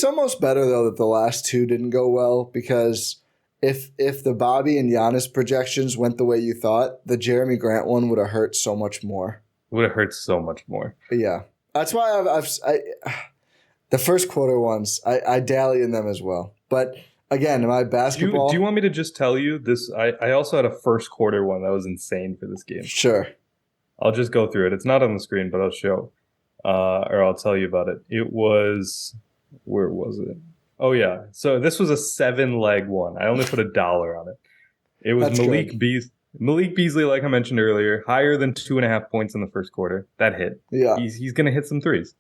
[SPEAKER 1] almost better though that the last 2 didn't go well, because if the Bobby and Giannis projections went the way you thought, the Jeremy Grant one would have hurt so much more. Yeah, that's why the first quarter ones I dally in them as well, but. Again, my basketball...
[SPEAKER 2] Do you want me to just tell you this? I also had a first quarter one that was insane for this game.
[SPEAKER 1] Sure.
[SPEAKER 2] I'll just go through it. It's not on the screen, but I'll show. Or I'll tell you about it. It was... Where was it? Oh, yeah. So this was a 7-leg one. I only put $1 on it. It was Malik Beasley, like I mentioned earlier, higher than 2.5 points in the first quarter. That hit.
[SPEAKER 1] Yeah.
[SPEAKER 2] He's going to hit some threes.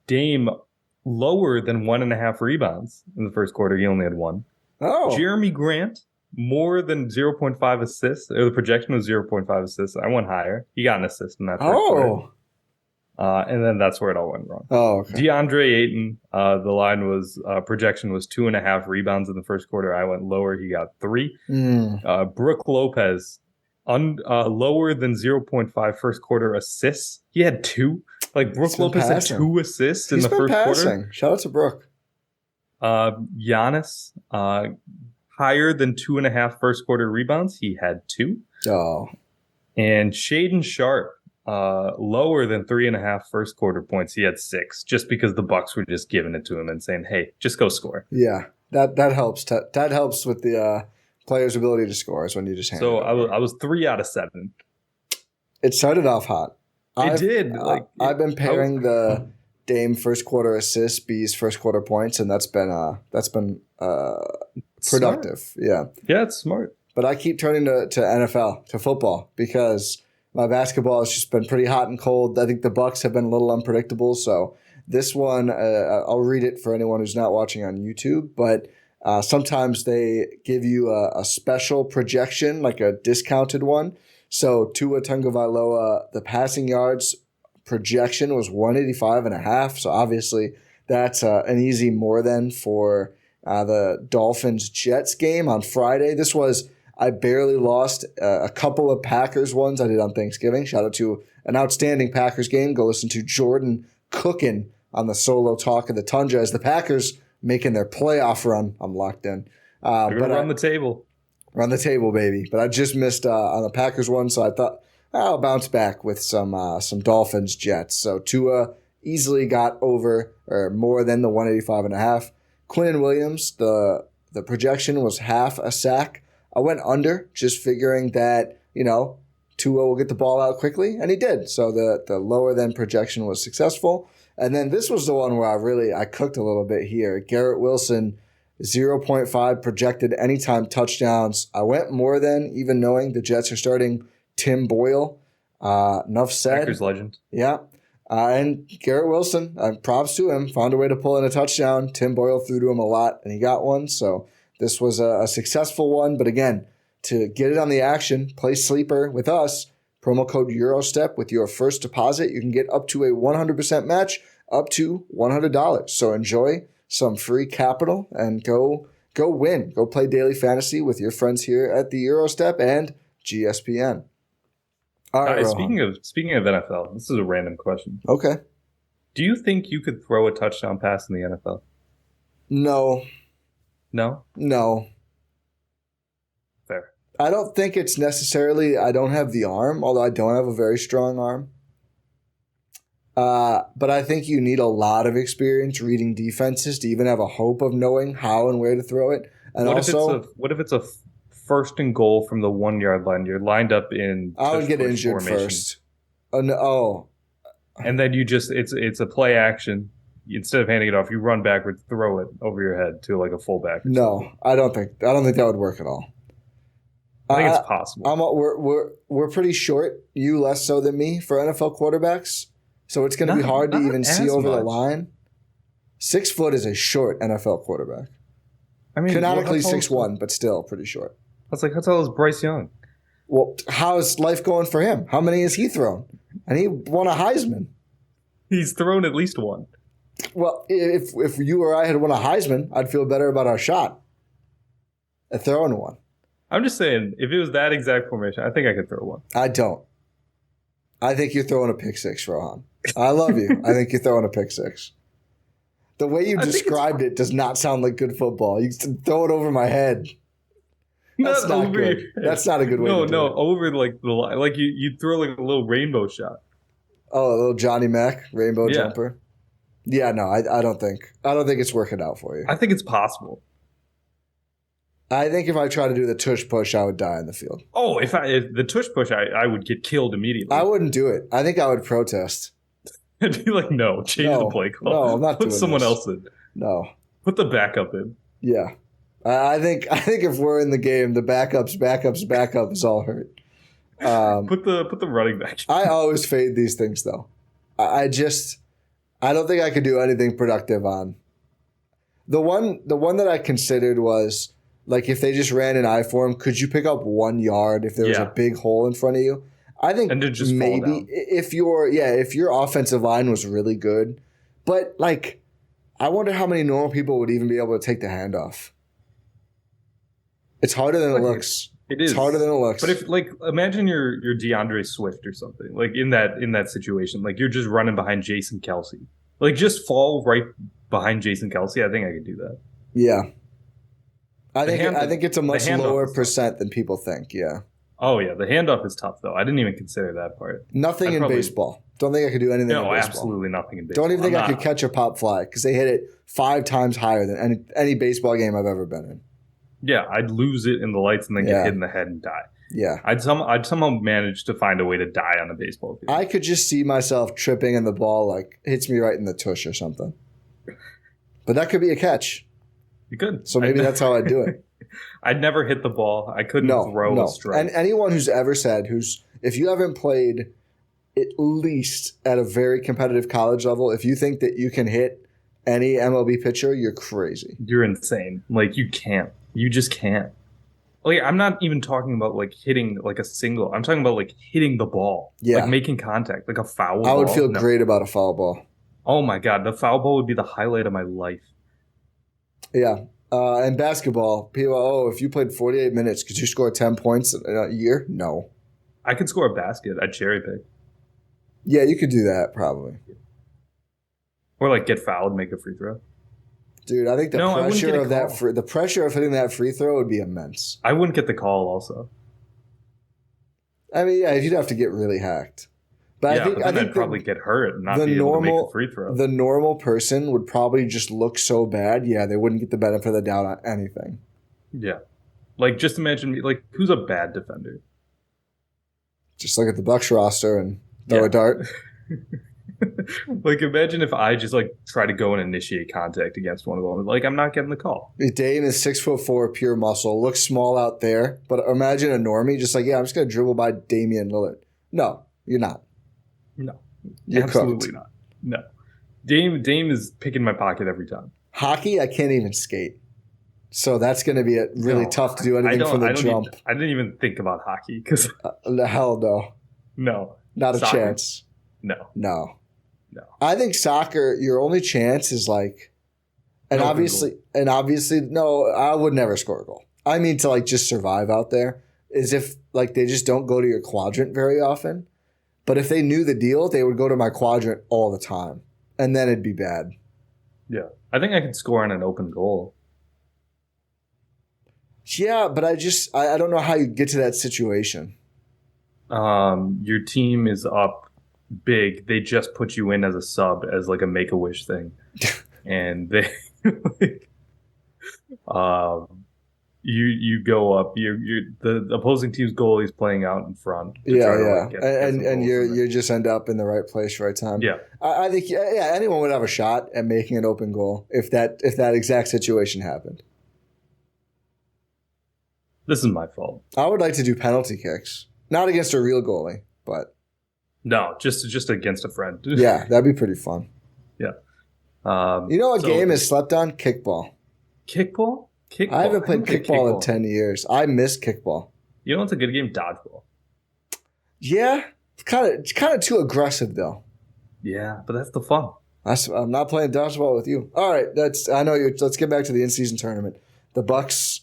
[SPEAKER 2] Dame... lower than 1.5 rebounds in the first quarter. He only had 1.
[SPEAKER 1] Oh.
[SPEAKER 2] Jeremy Grant, more than 0.5 assists. Or the projection was 0.5 assists. I went higher. He got an assist in that first quarter. And then that's where it all went wrong.
[SPEAKER 1] Oh, okay.
[SPEAKER 2] DeAndre Ayton, the line was, projection was 2.5 rebounds in the first quarter. I went lower. He got 3. Brook Lopez, lower than 0.5 first quarter assists. He had 2. Like Brook Lopez had 2 assists in the first quarter.
[SPEAKER 1] Shout out to Brook.
[SPEAKER 2] Giannis, higher than 2.5 first quarter rebounds. He had 2.
[SPEAKER 1] Oh.
[SPEAKER 2] And Shaedon Sharpe, lower than 3.5 first quarter points. He had 6, just because the Bucks were just giving it to him and saying, "Hey, just go score."
[SPEAKER 1] Yeah, that helps. That helps with the player's ability to score is when you just hand
[SPEAKER 2] So
[SPEAKER 1] it over.
[SPEAKER 2] I was 3 out of 7.
[SPEAKER 1] It started off hot.
[SPEAKER 2] It did.
[SPEAKER 1] I've been pairing the Dame first quarter assists, B's first quarter points, and that's been productive.
[SPEAKER 2] Smart.
[SPEAKER 1] Yeah,
[SPEAKER 2] It's smart.
[SPEAKER 1] but I keep turning to NFL, to football, because my basketball has just been pretty hot and cold. I think the Bucks have been a little unpredictable. So this one, I'll read it for anyone who's not watching on YouTube, but sometimes they give you a special projection, like a discounted one. So Tua Tagovailoa, the passing yards projection was 185.5. So obviously that's an easy more than for the Dolphins-Jets game on Friday. This was, I barely lost a couple of Packers ones I did on Thanksgiving. Shout out to an outstanding Packers game. Go listen to Jordan cooking on the solo talk of the Tundra as the Packers making their playoff run. I'm locked in.
[SPEAKER 2] They're going to run the table.
[SPEAKER 1] Run the table, baby. But I just missed on the Packers one, so I thought I'll bounce back with some Dolphins Jets. So Tua easily got over or more than the 185.5. Quinnen Williams, the projection was half a sack. I went under, just figuring that, Tua will get the ball out quickly, and he did. So the lower than projection was successful. And then this was the one where I cooked a little bit here. Garrett Wilson, 0.5 projected anytime touchdowns. I went more than, even knowing the Jets are starting Tim Boyle. Enough said.
[SPEAKER 2] Packers legend.
[SPEAKER 1] Yeah. And Garrett Wilson, props to him, found a way to pull in a touchdown. Tim Boyle threw to him a lot, and he got one. So this was a successful one. But again, to get it on the action, play sleeper with us, promo code Eurostep with your first deposit. You can get up to a 100% match, up to $100. So enjoy some free capital and go win. Go play daily fantasy with your friends here at the Eurostep and GSPN. All right,
[SPEAKER 2] speaking of NFL, this is a random question.
[SPEAKER 1] Okay.
[SPEAKER 2] Do you think you could throw a touchdown pass in the NFL?
[SPEAKER 1] No.
[SPEAKER 2] No? Fair.
[SPEAKER 1] I don't think it's necessarily, I don't have the arm, although I don't have a very strong arm. But I think you need a lot of experience reading defenses to even have a hope of knowing how and where to throw it. And
[SPEAKER 2] what if it's a first and goal from the 1 yard line? You're lined up in.
[SPEAKER 1] I would get injured
[SPEAKER 2] formation.
[SPEAKER 1] first. Oh.
[SPEAKER 2] And then it's a play action. Instead of handing it off, you run backwards, throw it over your head to like a fullback.
[SPEAKER 1] No, I don't think that would work at all.
[SPEAKER 2] I think it's possible.
[SPEAKER 1] We're pretty short. You less so than me for NFL quarterbacks. So it's going to be hard to even see over the line. 6 foot is a short NFL quarterback. I mean, canonically 6'1", but still pretty short.
[SPEAKER 2] How tall is Bryce Young?
[SPEAKER 1] Well, how is life going for him? How many has he thrown? And he won a Heisman.
[SPEAKER 2] He's thrown at least one.
[SPEAKER 1] Well, if you or I had won a Heisman, I'd feel better about our shot at throwing one.
[SPEAKER 2] I'm just saying, if it was that exact formation, I think I could throw one.
[SPEAKER 1] I don't. I think you're throwing a pick six, Rohan. I love you. I think you're throwing a pick six. The way you described it does not sound like good football. You throw it over my head. That's not good. That's not a good way to do it.
[SPEAKER 2] No, over like the line. Like you throw like a little rainbow shot.
[SPEAKER 1] Oh, a little Johnny Mac rainbow jumper. Yeah, no, I don't think it's working out for you.
[SPEAKER 2] I think it's possible.
[SPEAKER 1] I think if I try to do the tush push, I would die in the field.
[SPEAKER 2] Oh, if the tush push, I would get killed immediately.
[SPEAKER 1] I wouldn't do it. I think I would protest.
[SPEAKER 2] I'd be like, no, change the play call.
[SPEAKER 1] No, I'm not doing
[SPEAKER 2] Put someone
[SPEAKER 1] this.
[SPEAKER 2] else in.
[SPEAKER 1] No.
[SPEAKER 2] Put the backup in.
[SPEAKER 1] Yeah. I think if we're in the game, the backup is all hurt.
[SPEAKER 2] Put the running back.
[SPEAKER 1] I always fade these things though. I don't think I could do anything productive on. The one that I considered was like if they just ran an I form, could you pick up 1 yard if there was a big hole in front of you? I think
[SPEAKER 2] just
[SPEAKER 1] maybe if your offensive line was really good, but like I wonder how many normal people would even be able to take the handoff. It's harder than it looks.
[SPEAKER 2] It is.
[SPEAKER 1] It's harder than it looks.
[SPEAKER 2] But if imagine you're DeAndre Swift or something like in that situation, like you're just running behind Jason Kelce, like just fall right behind Jason Kelce. I think I could do that.
[SPEAKER 1] Yeah, I think it's a much lower percent than people think. Yeah.
[SPEAKER 2] Oh yeah, the handoff is tough though. I didn't even consider that part.
[SPEAKER 1] Nothing
[SPEAKER 2] I'd
[SPEAKER 1] in
[SPEAKER 2] probably
[SPEAKER 1] baseball. Don't think I could do anything in
[SPEAKER 2] no,
[SPEAKER 1] baseball.
[SPEAKER 2] absolutely nothing in baseball.
[SPEAKER 1] Don't even think
[SPEAKER 2] I'm
[SPEAKER 1] I could
[SPEAKER 2] not-
[SPEAKER 1] catch a pop fly because they hit it 5 times higher than any baseball game I've ever been in.
[SPEAKER 2] Yeah, I'd lose it in the lights and then
[SPEAKER 1] Yeah.
[SPEAKER 2] get hit in the head and die.
[SPEAKER 1] Yeah.
[SPEAKER 2] I'd somehow manage to find a way to die on a baseball field.
[SPEAKER 1] I could just see myself tripping and the ball like hits me right in the tush or something. But that could be a catch.
[SPEAKER 2] You could.
[SPEAKER 1] So maybe that's how I'd do it.
[SPEAKER 2] I'd never hit the ball. I couldn't
[SPEAKER 1] No,
[SPEAKER 2] throw
[SPEAKER 1] no.
[SPEAKER 2] a strike.
[SPEAKER 1] And anyone who's ever said, if you haven't played at least at a very competitive college level, if you think that you can hit any MLB pitcher, you're crazy.
[SPEAKER 2] You're insane. Like you can't. You just can't. Like I'm not even talking about like hitting like a single. I'm talking about like hitting the ball.
[SPEAKER 1] Yeah.
[SPEAKER 2] Like making contact, like a foul
[SPEAKER 1] I would
[SPEAKER 2] ball.
[SPEAKER 1] feel
[SPEAKER 2] No.
[SPEAKER 1] great about a foul ball.
[SPEAKER 2] Oh my god, the foul ball would be the highlight of my life.
[SPEAKER 1] Yeah. And basketball, people, if you played 48 minutes, could you score 10 points in a year? No.
[SPEAKER 2] I could score a basket. I'd cherry pick.
[SPEAKER 1] Yeah, you could do that probably.
[SPEAKER 2] Or like get fouled, make a free throw.
[SPEAKER 1] Dude, I think the
[SPEAKER 2] No, I wouldn't
[SPEAKER 1] pressure
[SPEAKER 2] get a
[SPEAKER 1] of that
[SPEAKER 2] call.
[SPEAKER 1] the pressure of hitting that free throw would be immense.
[SPEAKER 2] I wouldn't get the call also.
[SPEAKER 1] I mean, yeah, you'd have to get really hacked. But
[SPEAKER 2] Yeah,
[SPEAKER 1] I think
[SPEAKER 2] but then
[SPEAKER 1] I think
[SPEAKER 2] I'd probably get hurt and not
[SPEAKER 1] the
[SPEAKER 2] be able to make
[SPEAKER 1] normal-
[SPEAKER 2] a free throw.
[SPEAKER 1] the normal person would probably just look so bad. Yeah, they wouldn't get the benefit of the doubt on anything.
[SPEAKER 2] Yeah. Like just imagine me like who's a bad defender?
[SPEAKER 1] Just look at the Bucks roster and throw
[SPEAKER 2] Yeah.
[SPEAKER 1] a dart.
[SPEAKER 2] Like imagine if I just like try to go and initiate contact against one of them. Like I'm not getting the call.
[SPEAKER 1] Dame is 6'4", pure muscle. Looks small out there, but imagine a normie just like, yeah, I'm just gonna dribble by Damian Lillard. No, you're not.
[SPEAKER 2] No.
[SPEAKER 1] You're
[SPEAKER 2] Absolutely
[SPEAKER 1] cooked.
[SPEAKER 2] not. No. Dame is picking my pocket every time.
[SPEAKER 1] Hockey, I can't even skate. So that's going to be really
[SPEAKER 2] No,
[SPEAKER 1] tough to do anything from the jump.
[SPEAKER 2] I didn't even think about hockey because
[SPEAKER 1] Hell no.
[SPEAKER 2] no.
[SPEAKER 1] Not a
[SPEAKER 2] Soccer?
[SPEAKER 1] chance.
[SPEAKER 2] No.
[SPEAKER 1] No.
[SPEAKER 2] No.
[SPEAKER 1] I think soccer, your only chance is like, and
[SPEAKER 2] Open
[SPEAKER 1] obviously, no, I would never score a goal. I mean to like just survive out there is if like they just don't go to your quadrant very often. But if they knew the deal, they would go to my quadrant all the time. And then it'd be bad.
[SPEAKER 2] Yeah. I think I could score on an open goal.
[SPEAKER 1] Yeah, but I don't know how you get to that situation.
[SPEAKER 2] Your team is up big. They just put you in as a sub as like a make-a-wish thing. And they you go up. You're the opposing team's goalie is playing out in front. To try to, like, get some
[SPEAKER 1] and
[SPEAKER 2] goals in there.
[SPEAKER 1] you just end up in the right place, right time.
[SPEAKER 2] Yeah.
[SPEAKER 1] I think anyone would have a shot at making an open goal if that exact situation happened.
[SPEAKER 2] This is my fault.
[SPEAKER 1] I would like to do penalty kicks, not against a real goalie, but
[SPEAKER 2] No, just against a friend.
[SPEAKER 1] yeah, that'd be pretty fun.
[SPEAKER 2] Yeah.
[SPEAKER 1] You know what
[SPEAKER 2] So-
[SPEAKER 1] game is slept on? Kickball.
[SPEAKER 2] Kickball? Kickball.
[SPEAKER 1] I haven't played
[SPEAKER 2] haven't
[SPEAKER 1] kickball in 10 years. I miss kickball.
[SPEAKER 2] You know what's a good game? Dodgeball.
[SPEAKER 1] Yeah, it's kind of too aggressive though.
[SPEAKER 2] Yeah, but that's the fun.
[SPEAKER 1] I'm not playing dodgeball with you. All right, let's get back to the in-season tournament. The Bucks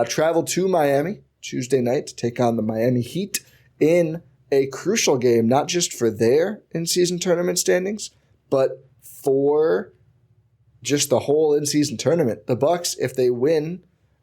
[SPEAKER 1] traveled to Miami Tuesday night to take on the Miami Heat in a crucial game, not just for their in-season tournament standings, but for just the whole in-season tournament. The Bucks, if they win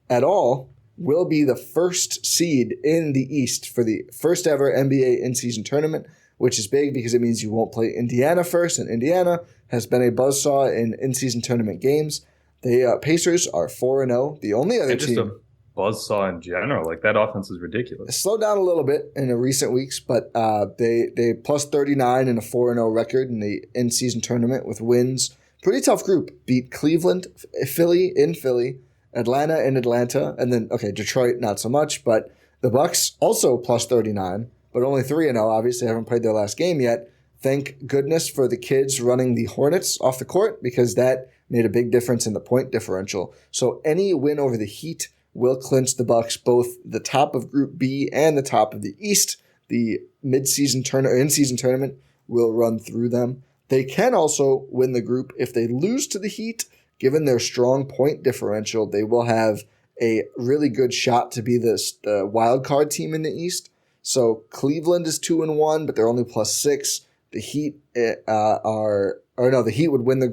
[SPEAKER 1] at all, will be the first seed in the East for the first ever NBA in-season tournament, which is big because it means you won't play Indiana first, and Indiana has been a buzzsaw in in-season tournament games. The Pacers are 4-0. The only other
[SPEAKER 2] And just
[SPEAKER 1] team
[SPEAKER 2] a buzzsaw in general. Like that offense is ridiculous.
[SPEAKER 1] slowed down a little bit in the recent weeks, but they plus 39 and a 4-0 record in the in-season tournament with wins. Pretty tough group. Beat Cleveland, Philly in Philly, Atlanta in Atlanta, and then Detroit not so much, but the Bucks also plus 39, but only 3-0. Obviously, haven't played their last game yet. Thank goodness for the kids running the Hornets off the court because that made a big difference in the point differential. So any win over the Heat will clinch the Bucks both the top of Group B and the top of the East. The in-season tournament will run through them. They can also win the group if they lose to the Heat. Given their strong point differential, they will have a really good shot to be the wild card team in the East. So Cleveland is 2-1, but they're only plus 6. The Heat the Heat would win the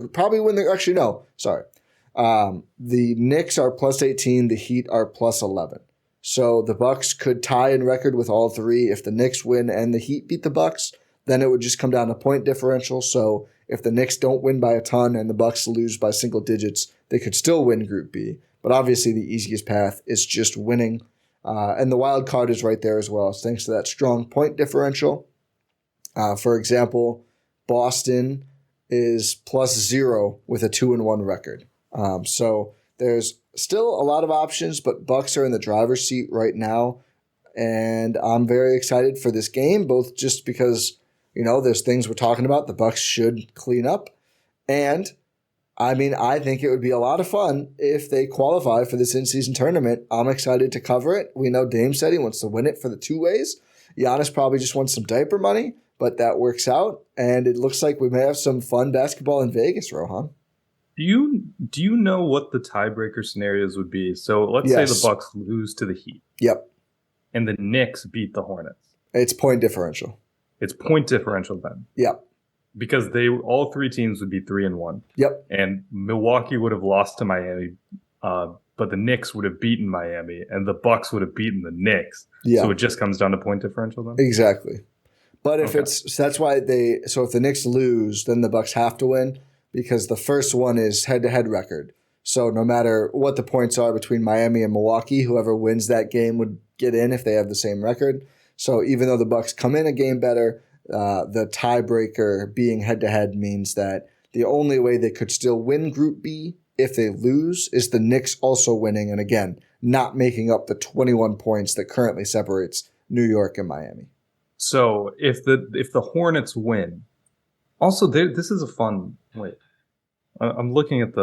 [SPEAKER 1] Knicks are plus 18. The Heat are plus 11. So the Bucks could tie in record with all three. If the Knicks win and the Heat beat the Bucks, then it would just come down to point differential. So if the Knicks don't win by a ton and the Bucks lose by single digits, they could still win Group B. But obviously the easiest path is just winning. And the wild card is right there as well. It's thanks to that strong point differential. For example, Boston is +0 with a 2-1 record. So there's still a lot of options, but Bucks are in the driver's seat right now. And I'm very excited for this game, both just because, there's things we're talking about the Bucks should clean up. And I think it would be a lot of fun if they qualify for this in-season tournament. I'm excited to cover it. We know Dame said he wants to win it for the two ways. Giannis probably just wants some diaper money, but that works out. And it looks like we may have some fun basketball in Vegas, Rohan.
[SPEAKER 2] Do you know what the tiebreaker scenarios would be? So let's say the Bucks lose to the Heat.
[SPEAKER 1] Yep.
[SPEAKER 2] And the Knicks beat the Hornets.
[SPEAKER 1] It's point differential.
[SPEAKER 2] It's point differential then.
[SPEAKER 1] Yep.
[SPEAKER 2] Because all three teams would be 3-1.
[SPEAKER 1] Yep.
[SPEAKER 2] And Milwaukee would have lost to Miami, but the Knicks would have beaten Miami, and the Bucks would have beaten the Knicks. Yeah. So it just comes down to point differential then?
[SPEAKER 1] Exactly. But if that's why if the Knicks lose, then the Bucks have to win, because the first one is head-to-head record. So no matter what the points are between Miami and Milwaukee, whoever wins that game would get in if they have the same record. So even though the Bucks come in a game better, the tiebreaker being head-to-head means that the only way they could still win Group B if they lose is the Knicks also winning, and again, not making up the 21 points that currently separates New York and Miami.
[SPEAKER 2] So if the Hornets win, also this is a fun wait. I'm looking at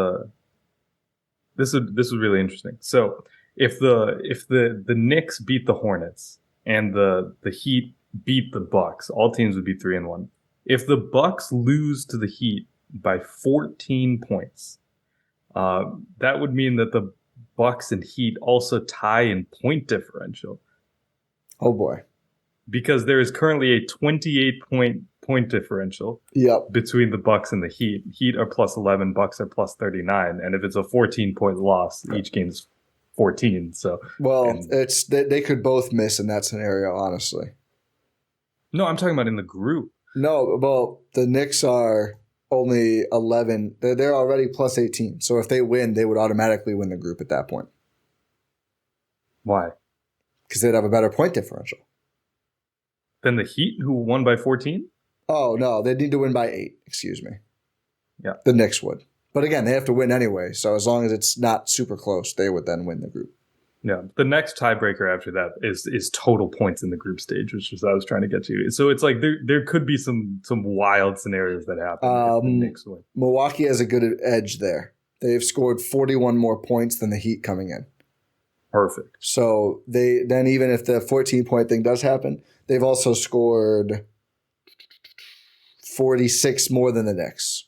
[SPEAKER 2] this is really interesting. So if the Knicks beat the Hornets and the Heat beat the Bucks, all teams would be 3-1. If the Bucks lose to the Heat by 14 points, that would mean that the Bucks and Heat also tie in point differential.
[SPEAKER 1] Oh boy.
[SPEAKER 2] Because there is currently a 28 point differential between the Bucks and the Heat. Heat are +11, Bucks are +39, and if it's a 14-point loss, each game's 14. So
[SPEAKER 1] they could both miss in that scenario, honestly.
[SPEAKER 2] No, I'm talking about in the group.
[SPEAKER 1] No, well, the Knicks are only 11. They're already +18. So if they win, they would automatically win the group at that point.
[SPEAKER 2] Why?
[SPEAKER 1] Because they'd have a better point differential.
[SPEAKER 2] Then the Heat, who won by 14?
[SPEAKER 1] Oh, no, they'd need to win by 8. Excuse me.
[SPEAKER 2] Yeah.
[SPEAKER 1] The Knicks would. But again, they have to win anyway. So as long as it's not super close, they would then win the group.
[SPEAKER 2] Yeah. The next tiebreaker after that is total points in the group stage, which is what I was trying to get to. So it's like there could be some wild scenarios that happen if the Knicks win.
[SPEAKER 1] Milwaukee has a good edge there. They've scored 41 more points than the Heat coming in.
[SPEAKER 2] Perfect.
[SPEAKER 1] So then even if the 14-point thing does happen, they've also scored 46 more than the Knicks.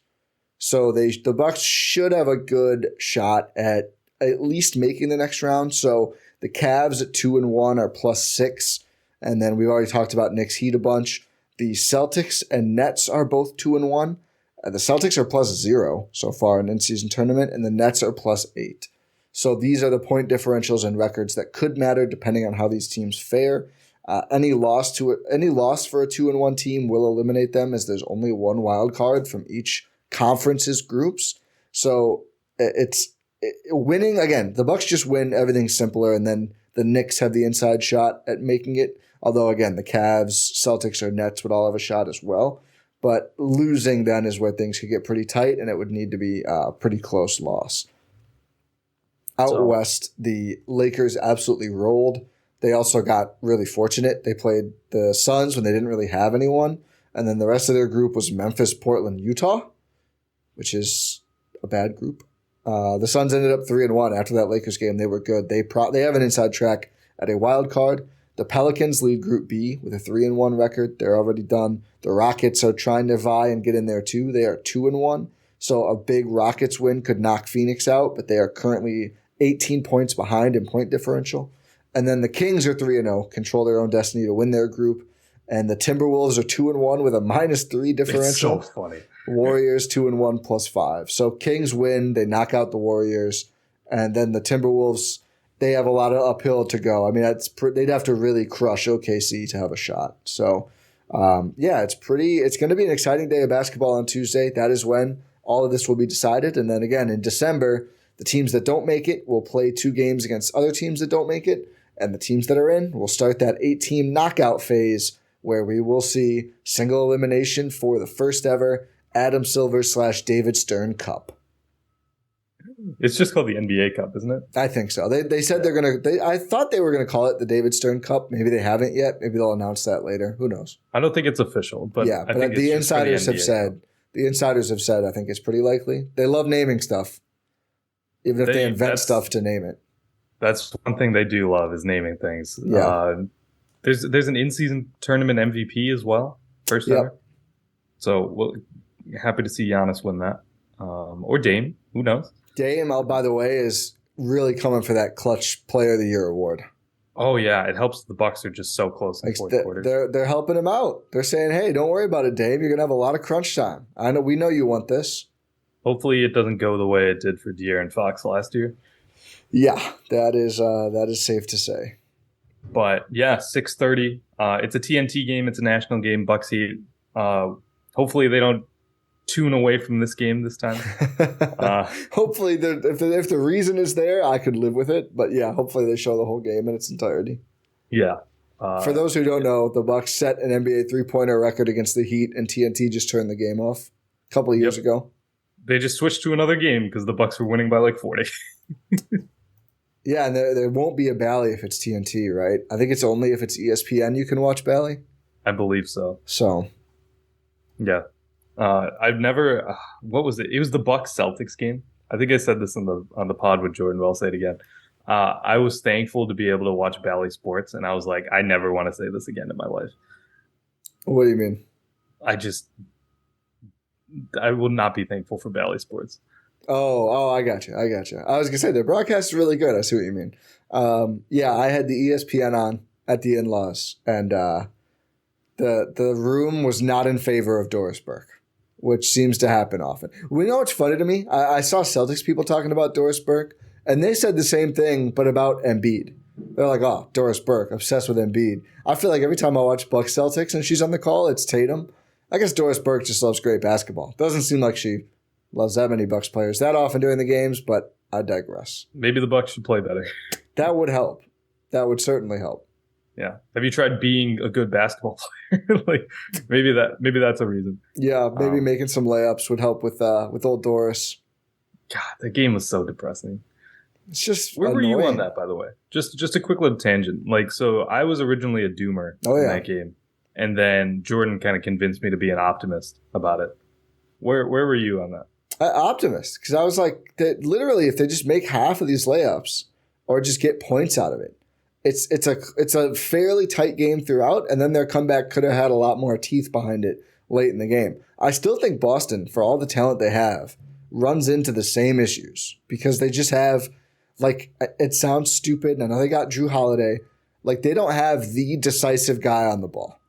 [SPEAKER 1] So the Bucks should have a good shot at least making the next round. So the Cavs at 2-1 are +6. And then we've already talked about Knicks Heat a bunch. The Celtics and Nets are both 2-1. The Celtics are +0 so far in in-season tournament, and the Nets are +8. So these are the point differentials and records that could matter depending on how these teams fare. Any loss for a 2-1 team will eliminate them, as there's only one wild card from each conference's groups. So winning, again, the Bucks just win, everything's simpler, and then the Knicks have the inside shot at making it. Although, again, the Cavs, Celtics, or Nets would all have a shot as well. But losing then is where things could get pretty tight, and it would need to be a pretty close loss. Out west, the Lakers absolutely rolled. They also got really fortunate. They played the Suns when they didn't really have anyone. And then the rest of their group was Memphis, Portland, Utah, which is a bad group. The Suns ended up 3-1 after that Lakers game. They were good. They have an inside track at a wild card. The Pelicans lead Group B with a 3-1 record. They're already done. The Rockets are trying to vie and get in there too. They are 2-1. So a big Rockets win could knock Phoenix out, but they are currently 18 points behind in point differential. And then the Kings are 3-0, control their own destiny to win their group. And the Timberwolves are 2-1 with a -3 differential.
[SPEAKER 2] It's so funny.
[SPEAKER 1] Warriors 2-1 +5. So Kings win, they knock out the Warriors. And then the Timberwolves, they have a lot of uphill to go. I mean, they'd have to really crush OKC to have a shot. So, it's going to be an exciting day of basketball on Tuesday. That is when all of this will be decided. And then again, in December, the teams that don't make it will play 2 games against other teams that don't make it. And the teams that are in will start that 8-team knockout phase where we will see single elimination for the first ever Adam Silver / David Stern Cup.
[SPEAKER 2] It's just called the NBA Cup, isn't it?
[SPEAKER 1] I think so. They said they're going to – I thought they were going to call it the David Stern Cup. Maybe they haven't yet. Maybe they'll announce that later. Who knows?
[SPEAKER 2] I don't think it's official. But
[SPEAKER 1] yeah,
[SPEAKER 2] I think
[SPEAKER 1] the insiders have said – the insiders have said I think it's pretty likely. They love naming stuff, even if they invent stuff to name it.
[SPEAKER 2] That's one thing they do love is naming things.
[SPEAKER 1] Yeah.
[SPEAKER 2] There's an in-season tournament MVP as well, first ever. So happy to see Giannis win that. Or Dame. Who knows?
[SPEAKER 1] Dame, by the way, is really coming for that clutch player of the year award.
[SPEAKER 2] Oh, yeah. It helps the Bucks are just so close in the fourth quarter.
[SPEAKER 1] They're helping him out. They're saying, hey, don't worry about it, Dame. You're going to have a lot of crunch time. We know you want this. Hopefully
[SPEAKER 2] it doesn't go the way it did for De'Aaron Fox last year.
[SPEAKER 1] Yeah, that is safe to say.
[SPEAKER 2] But, yeah, 6:30. It's a TNT game. It's a national game. Bucks Heat. Hopefully they don't tune away from this game this time.
[SPEAKER 1] Hopefully, if the reason is there, I could live with it. But yeah, hopefully they show the whole game in its entirety.
[SPEAKER 2] Yeah.
[SPEAKER 1] For those who don't know, the Bucks set an NBA 3-pointer record against the Heat, and TNT just turned the game off a couple of years ago.
[SPEAKER 2] They just switched to another game because the Bucks were winning by like 40.
[SPEAKER 1] Yeah, and there won't be a Bally if it's TNT, right? I think it's only if it's ESPN you can watch Bally.
[SPEAKER 2] I believe so.
[SPEAKER 1] So,
[SPEAKER 2] yeah. I've never. What was it? It was the Bucks Celtics game. I think I said this on the pod with Jordan. But I'll say it again. I was thankful to be able to watch Bally Sports, and I was like, I never want to say this again in my life.
[SPEAKER 1] What do you mean?
[SPEAKER 2] I will not be thankful for Bally Sports.
[SPEAKER 1] Oh, I got you. I was gonna say their broadcast is really good. I see what you mean. I had the ESPN on at the in-laws, and the room was not in favor of Doris Burke, which seems to happen often. We know what's funny to me. I saw Celtics people talking about Doris Burke, and they said the same thing, but about Embiid. They're like, oh, Doris Burke, obsessed with Embiid. I feel like every time I watch Bucks Celtics and she's on the call, it's Tatum. I guess Doris Burke just loves great basketball. Doesn't seem like she loves that many Bucks players that often during the games, but I digress.
[SPEAKER 2] Maybe the Bucks should play better.
[SPEAKER 1] That would help. That would certainly help.
[SPEAKER 2] Yeah. Have you tried being a good basketball player? Like maybe that's a reason.
[SPEAKER 1] Yeah, maybe making some layups would help with old Doris.
[SPEAKER 2] God, that game was so depressing.
[SPEAKER 1] It's just
[SPEAKER 2] where
[SPEAKER 1] annoying.
[SPEAKER 2] were you on that, by the way? Just a quick little tangent. Like, so I was originally a doomer in that game, and then Jordan kind of convinced me to be an optimist about it. Where were you on that?
[SPEAKER 1] Optimist, because I was like, that literally, if they just make half of these layups or just get points out of it, it's a fairly tight game throughout, and then their comeback could have had a lot more teeth behind it late in the game. I still think Boston, for all the talent they have, runs into the same issues because they just have, like, it sounds stupid. I know they got Drew Holiday. Like, they don't have the decisive guy on the ball.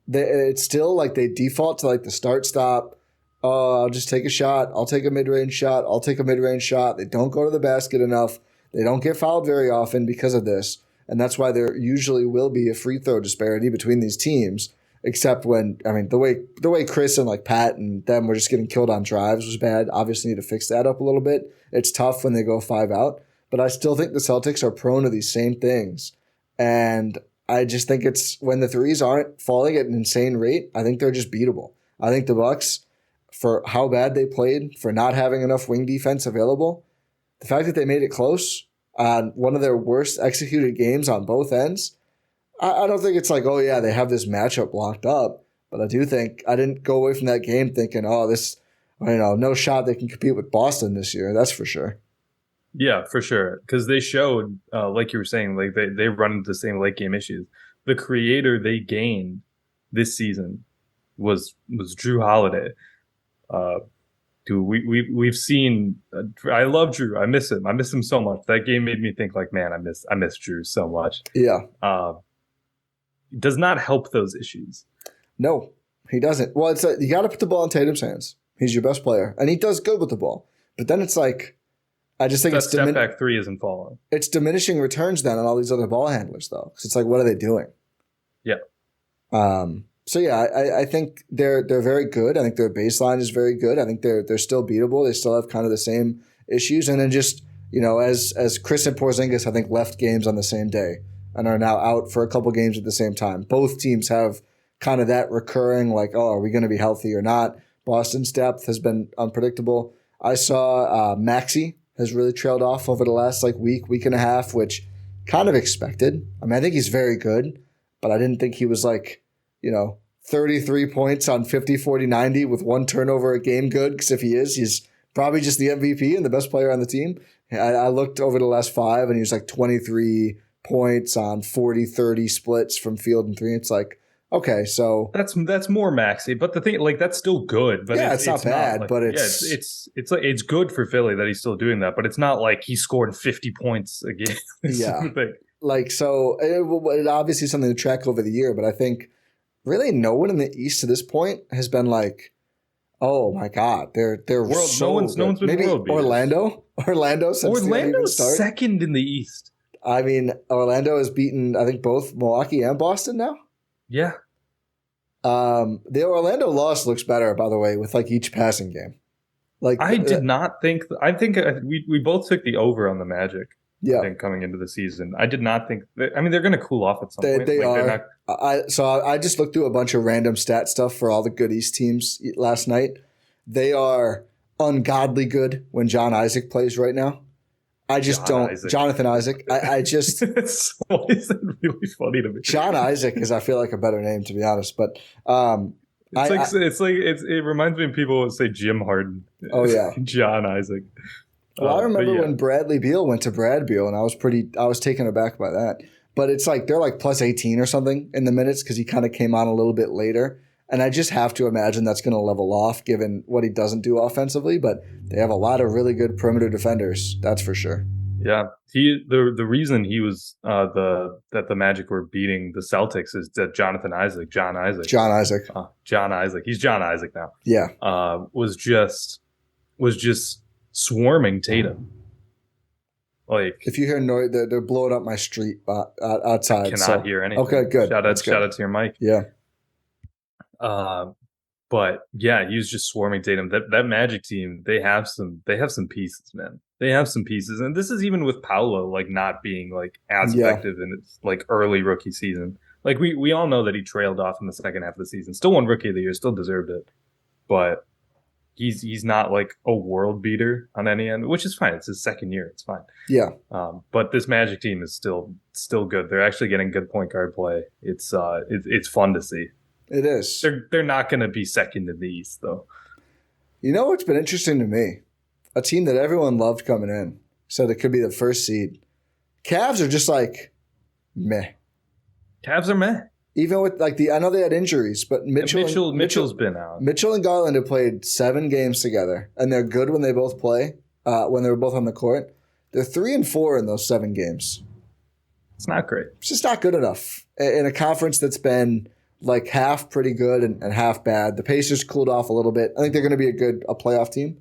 [SPEAKER 1] It's still like they default to like the start-stop. Oh, I'll just take a shot. I'll take a mid-range shot. I'll take a mid-range shot. They don't go to the basket enough. They don't get fouled very often because of this. And that's why there usually will be a free throw disparity between these teams, except when, I mean, the way Khris and like Pat and them were just getting killed on drives was bad. Obviously need to fix that up a little bit. It's tough when they go 5 out, but I still think the Celtics are prone to these same things. And I just think it's when the threes aren't falling at an insane rate, I think they're just beatable. I think the Bucks, for how bad they played, for not having enough wing defense available, the fact that they made it close on one of their worst executed games on both ends, I don't think it's like, oh yeah, they have this matchup locked up. But I do think I didn't go away from that game thinking, oh, no shot they can compete with Boston this year. That's for sure.
[SPEAKER 2] Yeah, for sure. Because they showed, like you were saying, like they run into the same late game issues. The creator they gained this season was Drew Holiday. Dude, we've seen. I love Drew. I miss him. I miss him so much. That game made me think like, man, I miss Drew so much.
[SPEAKER 1] Yeah.
[SPEAKER 2] Does not help those issues.
[SPEAKER 1] No, he doesn't. Well, it's you got to put the ball in Tatum's hands. He's your best player, and he does good with the ball. But then it's like, I just think
[SPEAKER 2] that step back three isn't falling.
[SPEAKER 1] It's diminishing returns then on all these other ball handlers though. Because it's like, what are they doing?
[SPEAKER 2] Yeah.
[SPEAKER 1] So yeah, I think they're very good. I think their baseline is very good. I think they're still beatable. They still have kind of the same issues. And then just, as Khris and Porzingis, I think left games on the same day and are now out for a couple games at the same time. Both teams have kind of that recurring like, oh, are we going to be healthy or not? Boston's depth has been unpredictable. I saw Maxey has really trailed off over the last week and a half, which kind of expected. I mean, I think he's very good, but I didn't think he was 33 points on 50, 40, 90 with one turnover a game good. Because if he is, he's probably just the MVP and the best player on the team. I looked over the last 5 and he was 23 points on 40, 30 splits from field and three. It's like, okay, so
[SPEAKER 2] that's more Maxey, but the thing that's still good. But
[SPEAKER 1] yeah, it's not bad, but it's
[SPEAKER 2] good for Philly that he's still doing that. But it's not like he scored 50 points a game.
[SPEAKER 1] Yeah, so it obviously something to track over the year. But I think really no one in the East to this point has been like, oh my God, they're
[SPEAKER 2] world.
[SPEAKER 1] So
[SPEAKER 2] no one's been
[SPEAKER 1] maybe
[SPEAKER 2] world beaters.
[SPEAKER 1] Orlando since
[SPEAKER 2] Orlando's second in the East.
[SPEAKER 1] I mean, Orlando has beaten I think both Milwaukee and Boston now.
[SPEAKER 2] Yeah.
[SPEAKER 1] The Orlando loss looks better, by the way, with each passing game.
[SPEAKER 2] I did not think. I think we both took the over on the Magic.
[SPEAKER 1] Yeah.
[SPEAKER 2] I think coming into the season, I did not think. They're going to cool off at some point.
[SPEAKER 1] They are. I just looked through a bunch of random stat stuff for all the good East teams last night. They are ungodly good when John Isaac plays right now. I just Jonathan Isaac. I just.
[SPEAKER 2] Why is that really funny to me?
[SPEAKER 1] John Isaac is, I feel like, a better name, to be honest. But
[SPEAKER 2] it reminds me of people who say Jim Harden.
[SPEAKER 1] Oh yeah,
[SPEAKER 2] John Isaac.
[SPEAKER 1] Well, I remember when Bradley Beal went to Brad Beal, and I was taken aback by that. But it's they're plus 18 or something in the minutes because he kind of came on a little bit later. And I just have to imagine that's going to level off given what he doesn't do offensively. But they have a lot of really good perimeter defenders, that's for sure.
[SPEAKER 2] Yeah, the reason he was that the Magic were beating the Celtics is that John Isaac. He's John Isaac now.
[SPEAKER 1] Yeah,
[SPEAKER 2] was just swarming Tatum.
[SPEAKER 1] If you hear noise, they're blowing up my street outside.
[SPEAKER 2] I cannot hear anything.
[SPEAKER 1] Okay, good.
[SPEAKER 2] Shout out to your mic.
[SPEAKER 1] Yeah.
[SPEAKER 2] But yeah, he was just swarming Tatum. That Magic team, they have some pieces, man. They have some pieces, and this is even with Paolo not being as effective in its early rookie season. We all know that he trailed off in the second half of the season. Still won Rookie of the Year, still deserved it, but he's not a world beater on any end, which is fine. It's his second year, it's fine.
[SPEAKER 1] Yeah.
[SPEAKER 2] But this Magic team is still good. They're actually getting good point guard play. It's fun to see.
[SPEAKER 1] It is.
[SPEAKER 2] They're not going to be second in the East, though.
[SPEAKER 1] You know what's been interesting to me? A team that everyone loved coming in said it could be the first seed. Cavs are just meh.
[SPEAKER 2] Cavs are meh.
[SPEAKER 1] Even with I know they had injuries, but
[SPEAKER 2] Mitchell's been out.
[SPEAKER 1] Mitchell and Garland have played 7 games together, and they're good when they both play. When they're both on the court, they're 3-4 in those 7 games.
[SPEAKER 2] It's not great.
[SPEAKER 1] It's just not good enough in a conference that's been half pretty good and half bad. The Pacers cooled off a little bit. I think they're going to be a playoff team.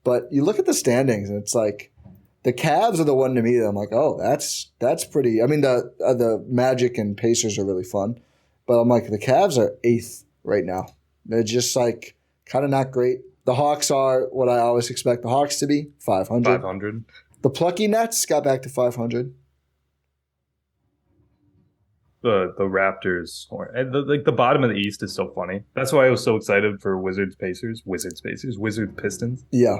[SPEAKER 1] But you look at the standings, and it's the Cavs are the one to me that I'm oh, that's pretty. I mean, the Magic and Pacers are really fun. But I'm the Cavs are 8th right now. They're just kind of not great. The Hawks are what I always expect the Hawks to be, 500.
[SPEAKER 2] 500.
[SPEAKER 1] The plucky Nets got back to 500.
[SPEAKER 2] The Raptors, the bottom of the East is so funny. That's why I was so excited for Wizards Pistons.
[SPEAKER 1] Yeah,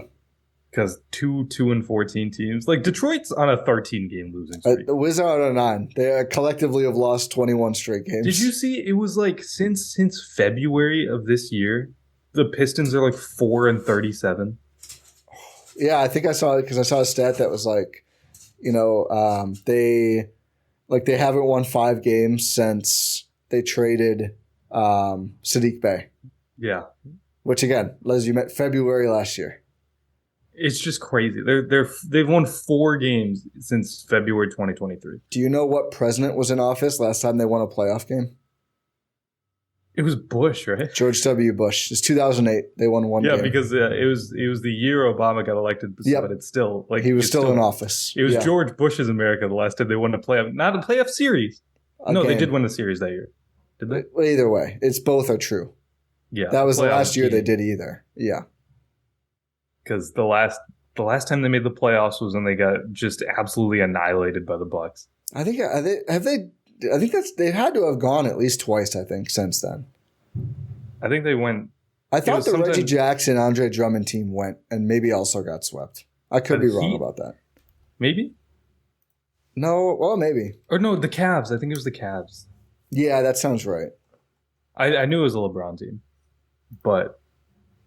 [SPEAKER 2] because 2-14 teams. Detroit's on a 13-game losing streak.
[SPEAKER 1] The Wizards are on 9. They collectively have lost 21 straight games.
[SPEAKER 2] Did you see? It was since February of this year, the Pistons are 4-37.
[SPEAKER 1] Yeah, I think I saw it because I saw a stat that was they haven't won 5 games since they traded Sadiq Bey.
[SPEAKER 2] Yeah.
[SPEAKER 1] Which again, as you met February last year.
[SPEAKER 2] It's just crazy. They've won 4 games since February 2023.
[SPEAKER 1] Do you know what president was in office last time they won a playoff game?
[SPEAKER 2] It was Bush, right?
[SPEAKER 1] George W. Bush. It's 2008. They won one game.
[SPEAKER 2] Yeah, because it was the year Obama got elected, but it's still like
[SPEAKER 1] he was still in office.
[SPEAKER 2] It was George Bush's America the last time they won a playoff, not a playoff series. They did win the series that year. Did they?
[SPEAKER 1] Either way, it's both are true.
[SPEAKER 2] Yeah,
[SPEAKER 1] that was the last year they did either. Yeah,
[SPEAKER 2] because the last time they made the playoffs was when they got just absolutely annihilated by the Bucks.
[SPEAKER 1] I think they've had to have gone at least twice. I think since then.
[SPEAKER 2] I think they went.
[SPEAKER 1] I thought the Reggie Jackson, Andre Drummond team went and maybe also got swept. I could be wrong about that.
[SPEAKER 2] Maybe.
[SPEAKER 1] No, well, maybe.
[SPEAKER 2] Or no, the Cavs. I think it was the Cavs.
[SPEAKER 1] Yeah, that sounds right.
[SPEAKER 2] I knew it was a LeBron team, but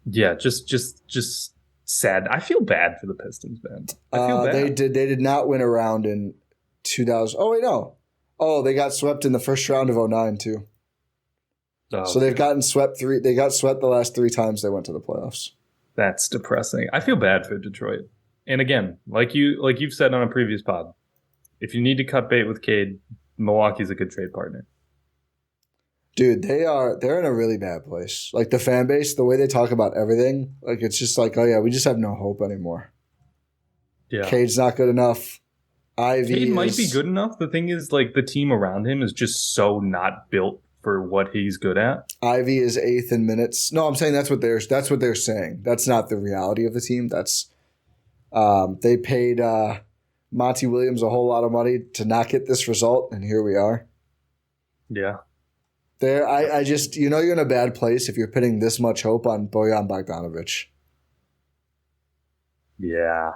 [SPEAKER 2] yeah, just sad. I feel bad for the Pistons, man. I feel bad.
[SPEAKER 1] They did not win a round in 2000. Oh wait, no. Oh, they got swept in the first round of 2009 too. Oh, so they've gotten swept They got swept the last 3 times they went to the playoffs.
[SPEAKER 2] That's depressing. I feel bad for Detroit. And again, like you've said on a previous pod, if you need to cut bait with Cade, Milwaukee's a good trade partner.
[SPEAKER 1] Dude, they're in a really bad place. Like the fan base, the way they talk about everything, like it's just like, oh yeah, we just have no hope anymore. Yeah. Cade's not good enough.
[SPEAKER 2] Cade might be good enough. The thing is, like, the team around him is just so not built for what he's good at.
[SPEAKER 1] Ivy is 8th in minutes. No, I'm saying that's what they're saying. That's not the reality of the team. That's they paid Monty Williams a whole lot of money to not get this result, and here we are.
[SPEAKER 2] Yeah.
[SPEAKER 1] I just you're in a bad place if you're putting this much hope on Bojan Bogdanovic.
[SPEAKER 2] Yeah.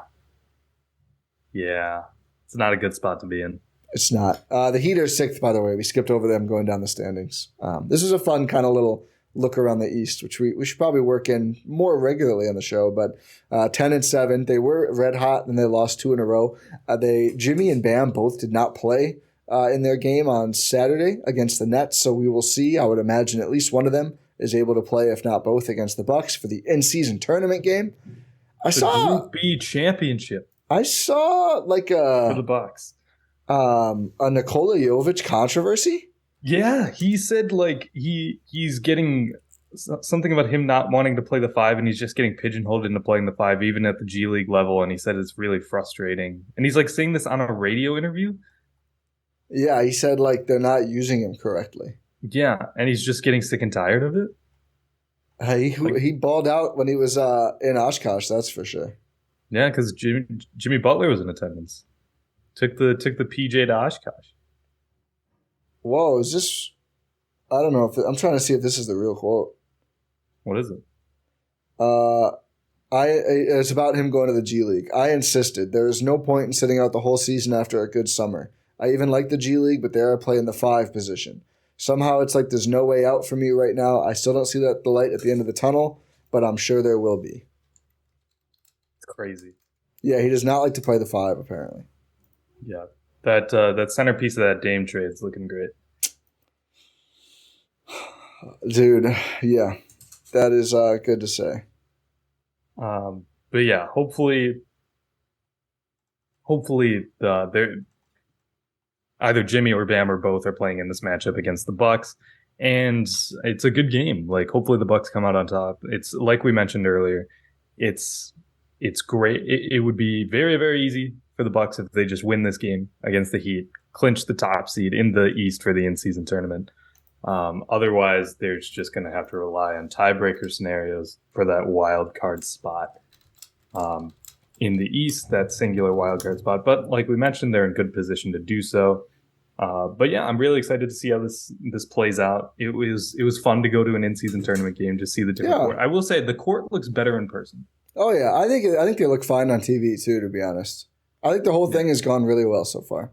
[SPEAKER 2] Yeah. It's not a good spot to be in.
[SPEAKER 1] It's not. The Heat are 6th, by the way. We skipped over them going down the standings. This was a fun kind of little look around the East, which we should probably work in more regularly on the show. But 10-7, they were red hot, and they lost 2 in a row. Jimmy and Bam both did not play in their game on Saturday against the Nets, so we will see. I would imagine at least one of them is able to play, if not both, against the Bucks for the in-season tournament game.
[SPEAKER 2] Group B championship.
[SPEAKER 1] I saw
[SPEAKER 2] for the Bucks.
[SPEAKER 1] A Nikola Jovic controversy?
[SPEAKER 2] Yeah, he said he's getting something about him not wanting to play the 5, and he's just getting pigeonholed into playing the 5 even at the G League level, and he said it's really frustrating. And he's saying this on a radio interview?
[SPEAKER 1] Yeah, he said they're not using him correctly.
[SPEAKER 2] Yeah, and he's just getting sick and tired of it.
[SPEAKER 1] He balled out when he was in Oshkosh, that's for sure.
[SPEAKER 2] Yeah, because Jimmy Butler was in attendance. Took the PJ to Oshkosh.
[SPEAKER 1] Whoa, is this? I don't know I'm trying to see if this is the real quote.
[SPEAKER 2] What is it?
[SPEAKER 1] It's about him going to the G League. I insisted there is no point in sitting out the whole season after a good summer. I even like the G League, but there I play in the 5 position. Somehow it's there's no way out for me right now. I still don't see the light at the end of the tunnel, but I'm sure there will be.
[SPEAKER 2] It's crazy.
[SPEAKER 1] Yeah, he does not like to play the 5, apparently.
[SPEAKER 2] Yeah, that centerpiece of that Dame trade is looking great.
[SPEAKER 1] Dude, yeah, that is good to say.
[SPEAKER 2] But yeah, hopefully they're either Jimmy or Bam or both are playing in this matchup against the Bucks, and it's a good game. Hopefully the Bucks come out on top. It's like we mentioned earlier. It's great. It would be very, very easy for the Bucks if they just win this game against the Heat, clinch the top seed in the East for the in-season tournament. Otherwise, they're just going to have to rely on tiebreaker scenarios for that wild card spot. In the East, that singular wild card spot. But like we mentioned, they're in good position to do so. But yeah, I'm really excited to see how this plays out. It was fun to go to an in-season tournament game to see the different court. I will say the court looks better in person. Oh yeah, I think they look fine on TV too. To be honest, I think the whole thing has gone really well so far.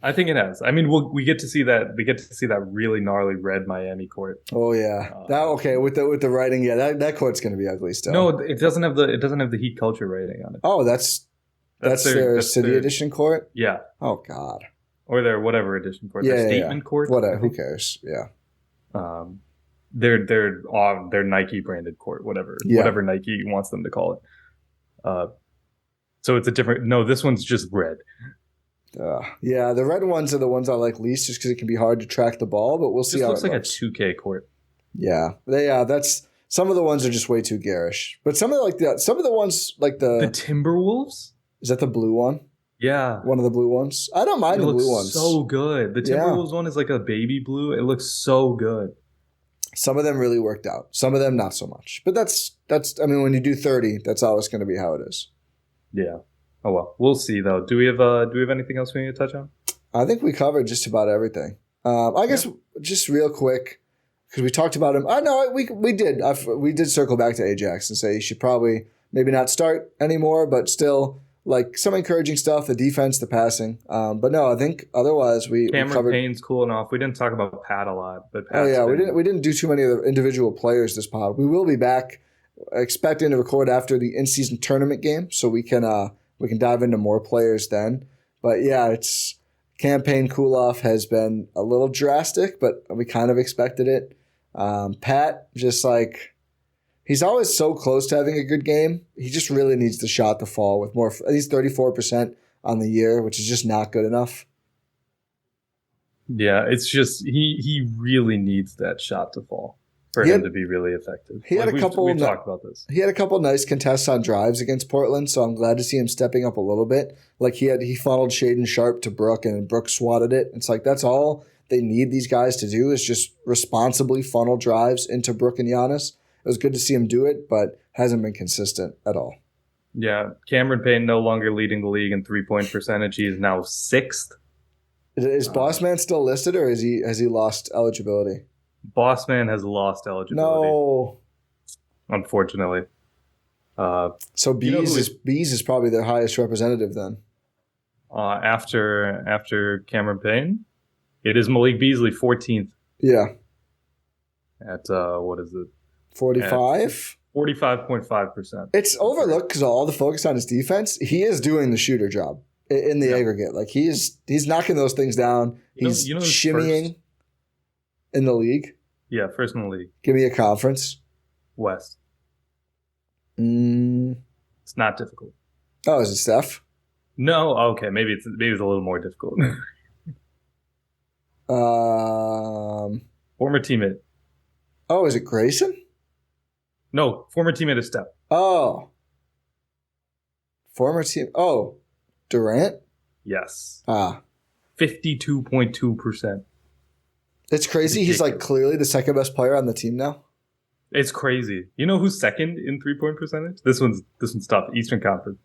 [SPEAKER 2] I think it has. I mean, we get to see that. We get to see that really gnarly red Miami court. Oh yeah, with the writing. Yeah, that court's going to be ugly still. No, it doesn't have the Heat culture rating on it. Oh, that's their City Edition court. Yeah. Oh God. Or their whatever edition court. Yeah, their statement court. Whatever. Who cares? Yeah. Their Nike branded court. Whatever Nike wants them to call it. So it's a different. No, this one's just red. Yeah, the red ones are the ones I like least just because it can be hard to track the ball, but we'll see how it looks. It looks like a 2K court.
[SPEAKER 1] Yeah, that's some of the ones are just way too garish. But some of the ones like
[SPEAKER 2] The Timberwolves?
[SPEAKER 1] is that the blue one?
[SPEAKER 2] Yeah.
[SPEAKER 1] One of the blue ones. I don't mind
[SPEAKER 2] It
[SPEAKER 1] the
[SPEAKER 2] looks
[SPEAKER 1] blue ones.
[SPEAKER 2] so good. The Timberwolves one is like a baby blue. It looks so good.
[SPEAKER 1] Some of them really worked out. Some of them not so much. But that's I mean, when you do 30, that's always going to be how it is.
[SPEAKER 2] Yeah. Oh well, we'll see though. Do we have anything else we need to touch on?
[SPEAKER 1] I think we covered just about everything. I guess just real quick because we talked about him. I know we did. We did circle back to Ajax and say he should probably maybe not start anymore, but still like some encouraging stuff. The defense, the passing. But no, I think otherwise we covered.
[SPEAKER 2] Payne's cooling off. We didn't talk about Pat a lot, but
[SPEAKER 1] Pat's we didn't do too many of the individual players this pod. We will be back, expecting to record after the in-season tournament game, so we can dive into more players then. But yeah, it's campaign cool-off has been a little drastic, but we kind of expected it. Pat, just like, he's always so close to having a good game. He just really needs the shot to fall with more. He's 34% on the year, which is just not good enough.
[SPEAKER 2] Yeah, it's just he really needs that shot to fall for him to be really effective.
[SPEAKER 1] He had a couple.
[SPEAKER 2] We talked about this.
[SPEAKER 1] He had a couple nice contests on drives against Portland, so I'm glad to see him stepping up a little bit. Like he funneled Shaedon Sharpe to Brook, and Brook swatted it. It's like that's all they need these guys to do is just responsibly funnel drives into Brook and Giannis. It was good to see him do it, but hasn't been consistent at all.
[SPEAKER 2] Yeah, Cameron Payne no longer leading the league in 3-point percentage. He is now 6th.
[SPEAKER 1] Is Bossman still listed, or has he lost eligibility?
[SPEAKER 2] Bossman has lost eligibility.
[SPEAKER 1] No,
[SPEAKER 2] unfortunately.
[SPEAKER 1] So Bees is probably their highest representative then.
[SPEAKER 2] After Cameron Payne, it is Malik Beasley, 14th.
[SPEAKER 1] Yeah.
[SPEAKER 2] At what is it?
[SPEAKER 1] 45?
[SPEAKER 2] 45.5%.
[SPEAKER 1] It's overlooked because all the focus on his defense. He is doing the shooter job in the aggregate. Like he's knocking those things down. He's shimmying in the league.
[SPEAKER 2] Yeah, first in the league.
[SPEAKER 1] Give me a conference.
[SPEAKER 2] West. It's not difficult.
[SPEAKER 1] Oh, is it Steph?
[SPEAKER 2] No. Okay, maybe it's a little more difficult. Former teammate.
[SPEAKER 1] Oh, is it Grayson?
[SPEAKER 2] No, former teammate is Steph.
[SPEAKER 1] Oh. Former team. Oh, Durant?
[SPEAKER 2] Yes.
[SPEAKER 1] 52.2%. It's crazy. He's like clearly the second best player on the team now.
[SPEAKER 2] It's crazy. You know who's second in 3-point percentage? This one's tough. Eastern Conference.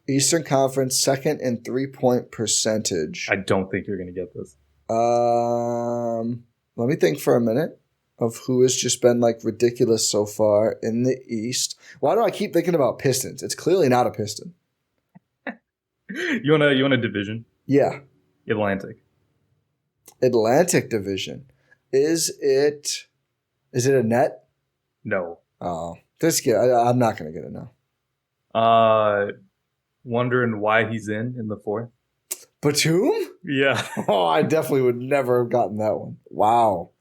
[SPEAKER 1] Eastern Conference, second in 3-point percentage.
[SPEAKER 2] I don't think you're going to get this.
[SPEAKER 1] Let me think for a minute of who has just been like ridiculous so far in the East. Why do I keep thinking about Pistons? It's clearly not a Piston.
[SPEAKER 2] You want a division?
[SPEAKER 1] Yeah.
[SPEAKER 2] Atlantic
[SPEAKER 1] Division. Is it a net?
[SPEAKER 2] No.
[SPEAKER 1] Oh, this kid. I'm not going to get it now.
[SPEAKER 2] Wondering why he's in the 4th.
[SPEAKER 1] Batum?
[SPEAKER 2] Yeah.
[SPEAKER 1] Oh, I definitely would never have gotten that one. Wow.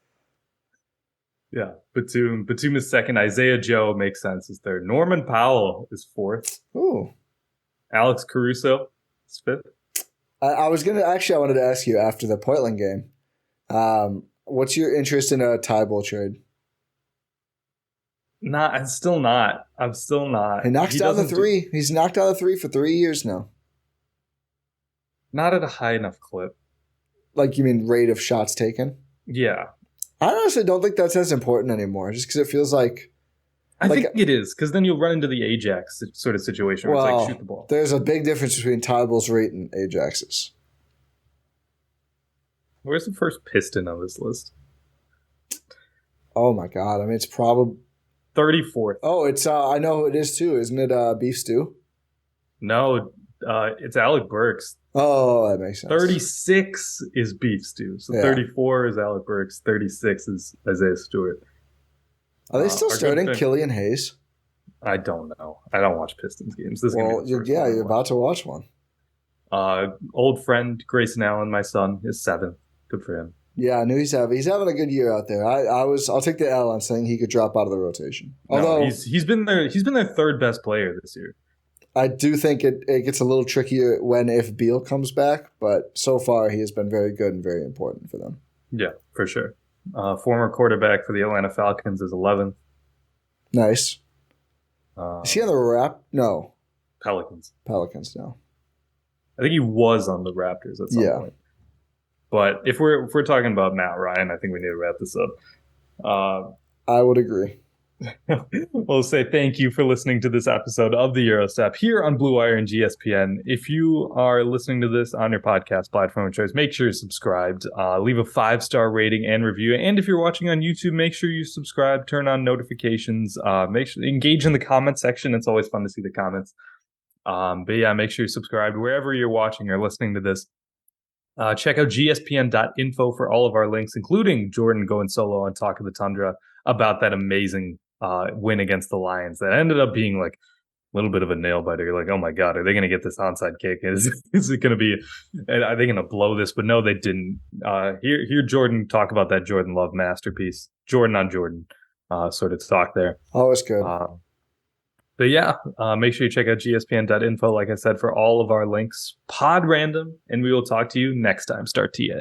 [SPEAKER 2] Yeah, Batum is second. Isaiah Joe makes sense is third. Norman Powell is 4th.
[SPEAKER 1] Ooh.
[SPEAKER 2] Alex Caruso is 5th.
[SPEAKER 1] I wanted to ask you after the Portland game, what's your interest in a Thybulle trade?
[SPEAKER 2] I'm still not.
[SPEAKER 1] He knocks down the three. He's knocked down the three for 3 years now.
[SPEAKER 2] Not at a high enough clip.
[SPEAKER 1] Like you mean rate of shots taken?
[SPEAKER 2] Yeah.
[SPEAKER 1] I honestly don't think that's as important anymore, just because it feels like...
[SPEAKER 2] I think it is, because then you'll run into the Ajax sort of situation where it's like shoot the ball.
[SPEAKER 1] There's a big difference between Thybulle's rate and Ajax's.
[SPEAKER 2] Where's the first Piston on this list?
[SPEAKER 1] Oh my God. I mean, it's probably...
[SPEAKER 2] 34th.
[SPEAKER 1] Oh, it's... I know who it is too. Isn't it Beef Stew?
[SPEAKER 2] No, it's Alec Burks.
[SPEAKER 1] Oh, that makes sense.
[SPEAKER 2] 36 is Beef Stew. So 34 is Alec Burks. 36 is Isaiah Stewart.
[SPEAKER 1] Are they still starting Killian Hayes?
[SPEAKER 2] I don't know. I don't watch Pistons games.
[SPEAKER 1] You're about to watch one.
[SPEAKER 2] Old friend Grayson Allen, my son, is 7th. Good for him.
[SPEAKER 1] Yeah, I knew he's having a good year out there. I'll take the L on saying he could drop out of the rotation. Although
[SPEAKER 2] he's been their 3rd best player this year.
[SPEAKER 1] I do think it gets a little trickier if Beal comes back, but so far he has been very good and very important for them.
[SPEAKER 2] Yeah, for sure. Former quarterback for the Atlanta Falcons is 11th.
[SPEAKER 1] Nice. Is he on the Rap? No.
[SPEAKER 2] Pelicans.
[SPEAKER 1] Pelicans, no.
[SPEAKER 2] I think he was on the Raptors at some point. But if we're talking about Matt Ryan, I think we need to wrap this up.
[SPEAKER 1] I would agree.
[SPEAKER 2] We'll say thank you for listening to this episode of the Gyro Step here on Blue Wire and GSPN. If you are listening to this on your podcast platform of choice, make sure you're subscribed. Leave a 5-star rating and review. And if you're watching on YouTube, make sure you subscribe, turn on notifications, make sure engage in the comment section. It's always fun to see the comments. But yeah, make sure you're subscribed wherever you're watching or listening to this. Check out gspn.info for all of our links, including Jordan going solo on Talk of the Tundra about that amazing win against the Lions that ended up being like a little bit of a nail biter. You're like, oh my God, are they going to get this onside kick? Is it going to be, are they going to blow this? But no, they didn't. Hear Jordan talk about that Jordan Love masterpiece, Jordan on Jordan sort of talk there.
[SPEAKER 1] Always good.
[SPEAKER 2] But yeah, make sure you check out gspn.info, like I said, for all of our links. Pod random, and we will talk to you next time. Start TA.